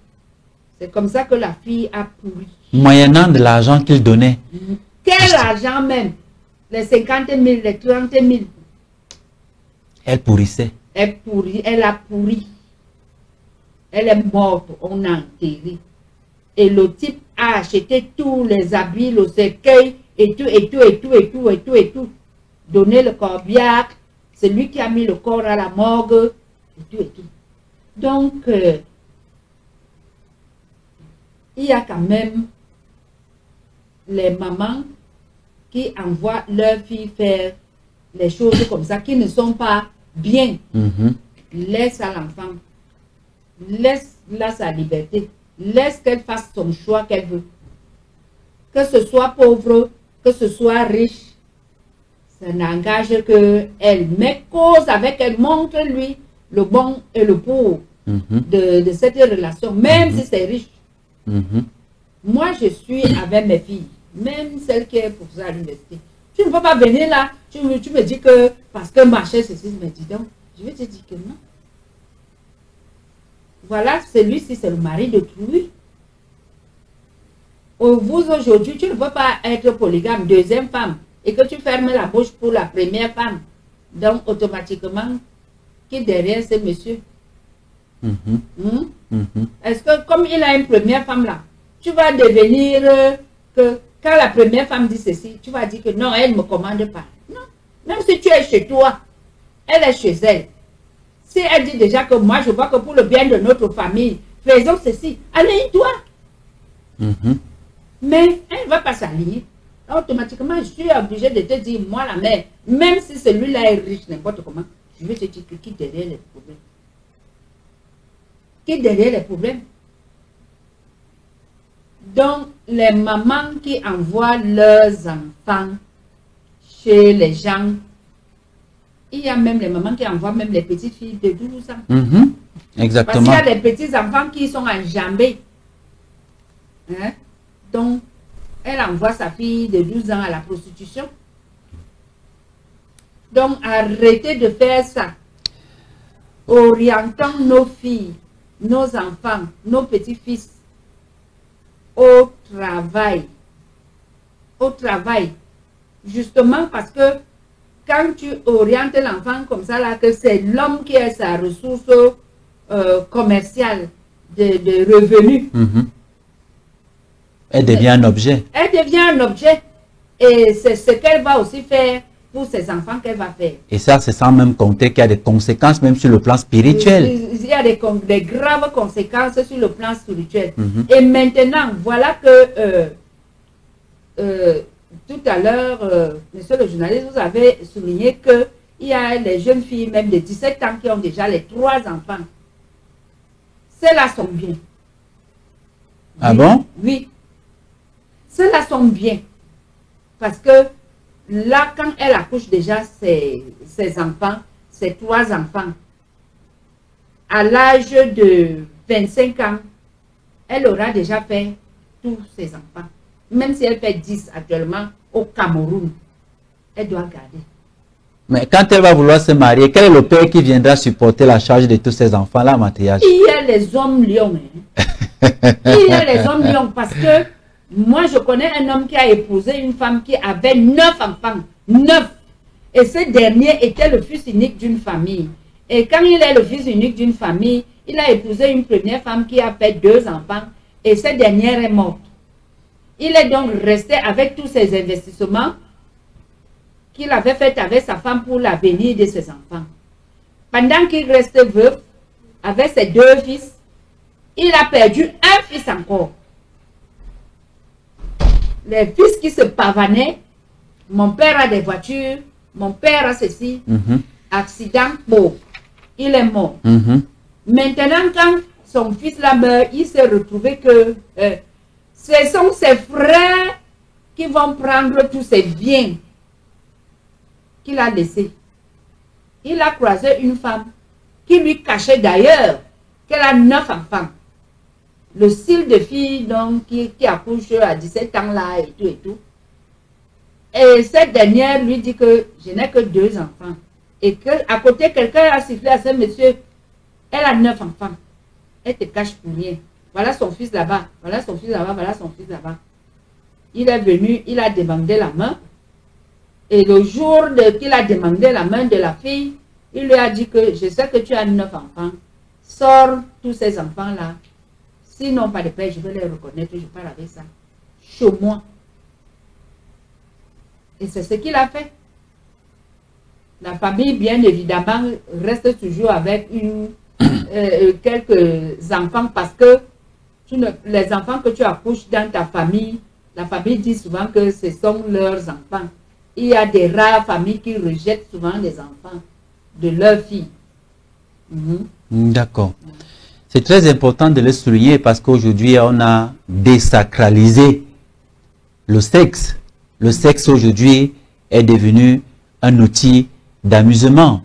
C'est comme ça que la fille a pourri. Moyennant de l'argent qu'il donnait. Quel argent même? Les 50 000, les 30 000. Elle pourrissait. Elle pourrit, elle a pourri. Elle est morte, on a enterré. Et le type a acheté tous les habits, le cercueil, et tout. Donné le corbillard, c'est lui qui a mis le corps à la morgue, et tout. Donc, il y a quand même les mamans qui envoient leurs filles faire les choses comme ça, qui ne sont pas bien. Laisse à l'enfant. Laisse-la sa liberté. Laisse qu'elle fasse son choix qu'elle veut. Que ce soit pauvre, que ce soit riche, ça n'engage qu'elle. Mais cause avec elle, montre-lui le bon et le pour de cette relation, même si c'est riche. Moi, je suis avec mes filles, même celle qui est professeure à l'université. Tu ne peux pas venir là, tu me dis que parce que marcher, ceci, mais dis donc, je vais te dire que non. Voilà, celui-ci, c'est le mari de Trouille. Vous, aujourd'hui, tu ne peux pas être polygame, deuxième femme, et que tu fermes la bouche pour la première femme. Donc, automatiquement, qui derrière ce monsieur? Est-ce que, comme il a une première femme là, tu vas devenir que quand la première femme dit ceci, tu vas dire que non, elle ne me commande pas. Non, même si tu es chez toi, elle est chez elle. Si elle dit déjà que moi, je vois que pour le bien de notre famille, faisons ceci, aligne-toi. Mais elle ne va pas s'aligner. Automatiquement, je suis obligée de te dire, moi la mère, même si celui-là est riche, n'importe comment, je vais te dire que qui derrière les problèmes. Qui derrière les problèmes. Donc, les mamans qui envoient leurs enfants chez les gens, il y a même les mamans qui envoient même les petites filles de 12 ans. Exactement. Parce qu'il y a des petits enfants qui sont enjambés. Hein? Donc, elle envoie sa fille de 12 ans à la prostitution. Donc, arrêtez de faire ça. Orientons nos filles, nos enfants, nos petits-fils au travail. Au travail. Justement parce que quand tu orientes l'enfant comme ça, là, que c'est l'homme qui a sa ressource commerciale de revenus. Elle devient un objet. Elle devient un objet. Et c'est ce qu'elle va aussi faire pour ses enfants qu'elle va faire. Et ça, c'est sans même compter qu'il y a des conséquences même sur le plan spirituel. Il y a des graves conséquences sur le plan spirituel. Et maintenant, voilà que tout à l'heure, monsieur le journaliste, vous avez souligné qu'il y a les jeunes filles, même de 17 ans, qui ont déjà les 3 enfants. Celles-là sont bien. Ah bon? Oui. Celles-là sont bien. Parce que là, quand elle accouche déjà ses enfants, ses 3 enfants, à l'âge de 25 ans, elle aura déjà fait tous ses enfants. Même si elle fait 10 actuellement au Cameroun, elle doit garder. Mais quand elle va vouloir se marier, quel est le père qui viendra supporter la charge de tous ces enfants-là, Mathias? Il y a les hommes lions. Hein. Il y a les hommes lions parce que moi, je connais un homme qui a épousé une femme qui avait 9 enfants. 9. Et ce dernier était le fils unique d'une famille. Et quand il est le fils unique d'une famille, il a épousé une première femme qui a fait 2 enfants. Et cette dernière est morte. Il est donc resté avec tous ses investissements qu'il avait fait avec sa femme pour l'avenir de ses enfants. Pendant qu'il reste veuf, avec ses 2 fils, il a perdu un fils encore. Les fils qui se pavanaient, mon père a des voitures, mon père a ceci, accident, bon, il est mort. Maintenant, quand son fils là meurt, il s'est retrouvé que ce sont ses frères qui vont prendre tous ses biens qu'il a laissés. Il a croisé une femme qui lui cachait d'ailleurs qu'elle a 9 enfants. Le style de fille donc, qui accouche à 17 ans là et tout et tout. Et cette dernière lui dit que je n'ai que 2 enfants. Et qu'à côté, quelqu'un a sifflé à ce monsieur, elle a 9 enfants. Elle te cache pour rien. Voilà son fils là-bas, voilà son fils là-bas, voilà son fils là-bas. Il est venu, il a demandé la main. Et le jour qu'il a demandé la main de la fille, il lui a dit que je sais que tu as 9 enfants. Sors tous ces enfants-là. S'ils n'ont pas de père, je vais les reconnaître, je parle avec ça. Chez moi. Et c'est ce qu'il a fait. La famille, bien évidemment, reste toujours avec quelques enfants parce que les enfants que tu accouches dans ta famille, la famille dit souvent que ce sont leurs enfants. Il y a des rares familles qui rejettent souvent les enfants de leurs filles. D'accord. C'est très important de le souligner parce qu'aujourd'hui, on a désacralisé le sexe. Le sexe aujourd'hui est devenu un outil d'amusement.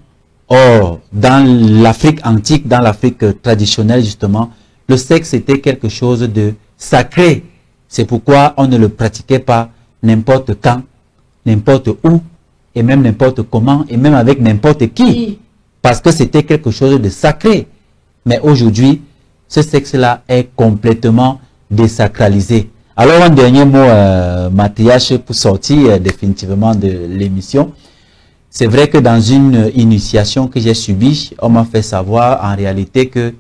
Or, dans l'Afrique antique, dans l'Afrique traditionnelle justement, le sexe était quelque chose de sacré. C'est pourquoi on ne le pratiquait pas n'importe quand, n'importe où, et même n'importe comment, et même avec n'importe qui. Parce que c'était quelque chose de sacré. Mais aujourd'hui, ce sexe-là est complètement désacralisé. Alors, un dernier mot, Mathias, pour sortir définitivement de l'émission. C'est vrai que dans une initiation que j'ai subie, on m'a fait savoir en réalité que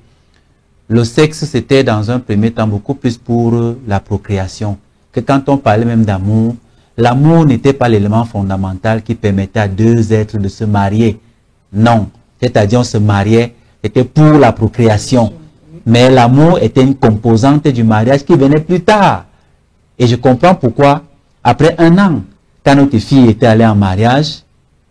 le sexe, c'était dans un premier temps beaucoup plus pour la procréation. Que quand on parlait même d'amour, l'amour n'était pas l'élément fondamental qui permettait à 2 êtres de se marier. Non. C'est-à-dire, on se mariait, c'était pour la procréation. Mais l'amour était une composante du mariage qui venait plus tard. Et je comprends pourquoi, après 1 an, quand notre fille était allée en mariage,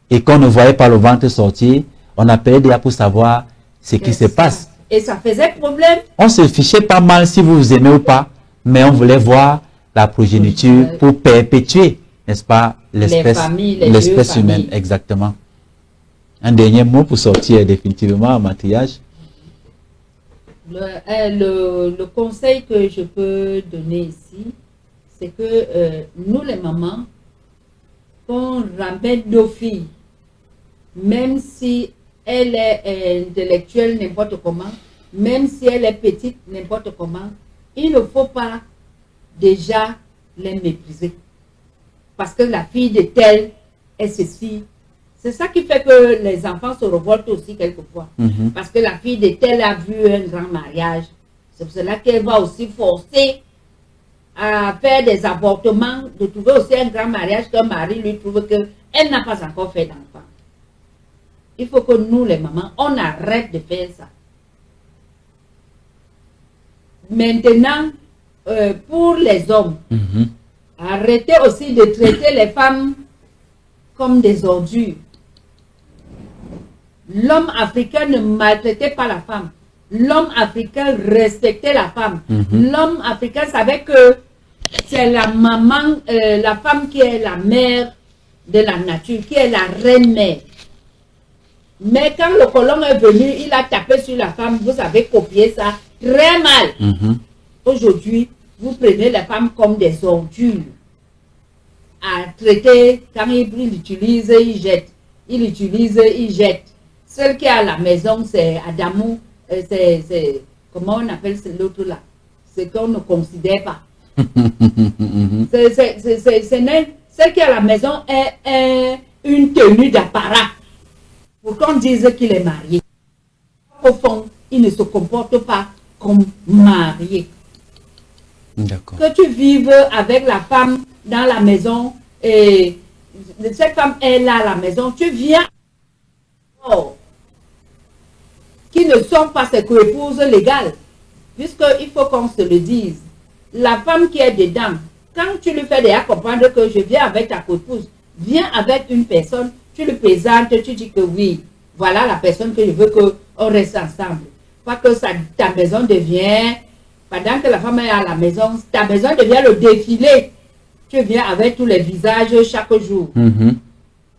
et qu'on ne voyait pas le ventre sortir, on appelait déjà pour savoir ce qui se passe. Et ça faisait problème. On se fichait pas mal si vous vous aimez ou pas, mais on voulait voir la progéniture pour perpétuer, n'est-ce pas, l'espèce humaine. Exactement. Un dernier mot pour sortir définitivement en maquillage. Le conseil que je peux donner ici, c'est que nous les mamans, qu'on ramène nos filles, même si elle est intellectuelle n'importe comment, même si elle est petite n'importe comment, il ne faut pas déjà les mépriser. Parce que la fille de telle est ceci. C'est ça qui fait que les enfants se révoltent aussi quelquefois. Parce que la fille de telle a vu un grand mariage. C'est pour cela qu'elle va aussi forcer à faire des avortements, de trouver aussi un grand mariage qu'un mari lui trouve qu'elle n'a pas encore fait d'enfant. Il faut que nous, les mamans, on arrête de faire ça. Maintenant, pour les hommes, arrêtez aussi de traiter les femmes comme des ordures. L'homme africain ne maltraitait pas la femme. L'homme africain respectait la femme. L'homme africain savait que c'est la maman, la femme qui est la mère de la nature, qui est la reine-mère. Mais quand le colon est venu, il a tapé sur la femme. Vous avez copié ça très mal. Aujourd'hui, vous prenez les femmes comme des ordures à traiter. Quand il utilise, il jette. Il utilise, il jette. Celle qui est à la maison, c'est Adamou. Comment on appelle l'autre là? C'est qu'on ne considère pas. Celle qui est à la maison est une tenue d'apparat pour qu'on dise qu'il est marié. Au fond, il ne se comporte pas comme marié. Que tu vives avec la femme dans la maison et cette femme est là à la maison, tu viens qui ne sont pas ses coépouses légales, puisqu'il faut qu'on se le dise. La femme qui est dedans, quand tu lui fais déjà comprendre que je viens avec ta coépouse, viens avec une personne, tu lui présentes, tu dis que oui, voilà la personne que je veux qu'on reste ensemble. Pas que ta maison devient, pendant que la femme est à la maison, ta maison devient le défilé. Tu viens avec tous les visages chaque jour.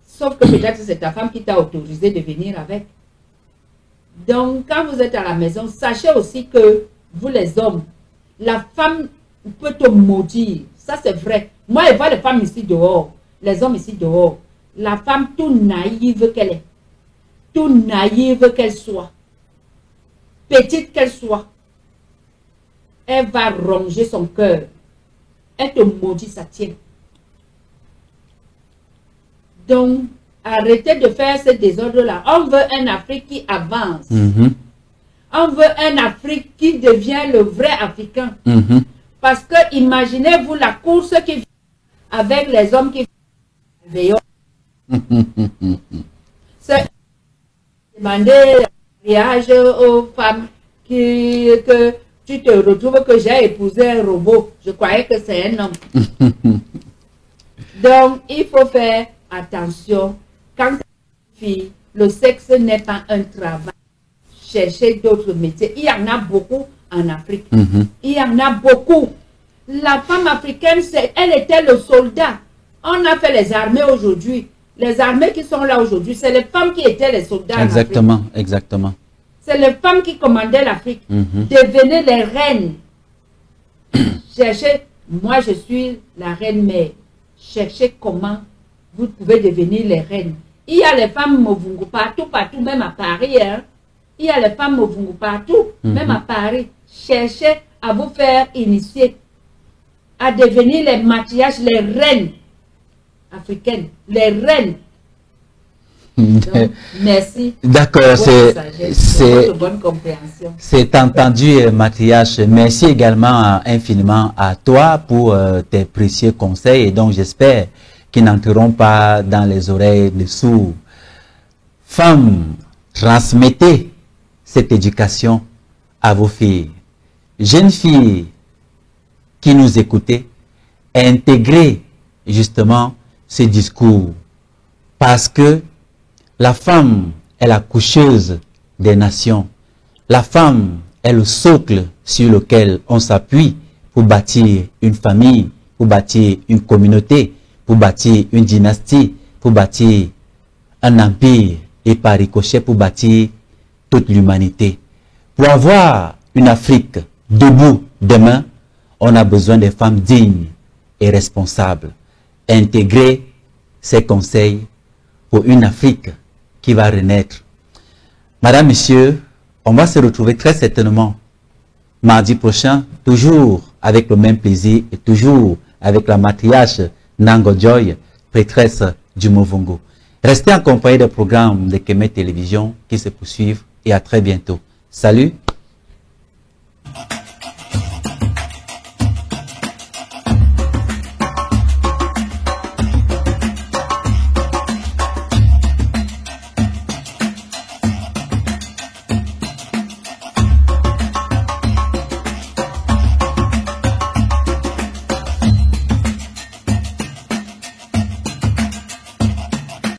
Sauf que peut-être c'est ta femme qui t'a autorisé de venir avec. Donc, quand vous êtes à la maison, sachez aussi que vous les hommes, la femme peut te maudire. Ça, c'est vrai. Moi, je vois les femmes ici dehors, les hommes ici dehors. La femme, tout naïve qu'elle est, tout naïve qu'elle soit, petite qu'elle soit, elle va ronger son cœur. Elle te maudit, ça tient. Donc, arrêtez de faire ce désordre-là. On veut un Afrique qui avance. On veut un Afrique qui devient le vrai Africain. Parce que imaginez-vous la course qui vient avec les hommes qui vont. C'est demander un mariage aux femmes que tu te retrouves que j'ai épousé un robot. Je croyais que c'est un homme. Donc, il faut faire attention. Quand une fille, le sexe n'est pas un travail. Cherchez d'autres métiers. Il y en a beaucoup en Afrique. Il y en a beaucoup. La femme africaine, elle était le soldat. On a fait les armées aujourd'hui. Les armées qui sont là aujourd'hui, c'est les femmes qui étaient les soldats. Exactement, exactement. C'est les femmes qui commandaient l'Afrique. Devenez les reines. Cherchez, moi je suis la reine-mère. Cherchez comment vous pouvez devenir les reines. Il y a les femmes Movungu partout, même à Paris. Hein. Il y a les femmes Movungu partout, même à Paris. Cherchez à vous faire initier, à devenir les matriarches, les reines africaines, les reines. Donc, merci. D'accord, c'est entendu, Mathias. Merci également infiniment à toi pour tes précieux conseils. Et donc, j'espère qu'ils n'entreront pas dans les oreilles des sourds. Femmes, transmettez cette éducation à vos filles. Jeunes filles qui nous écoutez, intégrez justement ce discours, parce que la femme est la coucheuse des nations. La femme est le socle sur lequel on s'appuie pour bâtir une famille, pour bâtir une communauté, pour bâtir une dynastie, pour bâtir un empire et par ricochet pour bâtir toute l'humanité. Pour avoir une Afrique debout demain, on a besoin des femmes dignes et responsables. Intégrer ces conseils pour une Afrique qui va renaître. Madame, Monsieur, on va se retrouver très certainement mardi prochain, toujours avec le même plaisir et toujours avec la matriarche Nango Joy, prêtresse du Movongo. Restez en compagnie des programmes de Kemet Télévision qui se poursuivent et à très bientôt. Salut!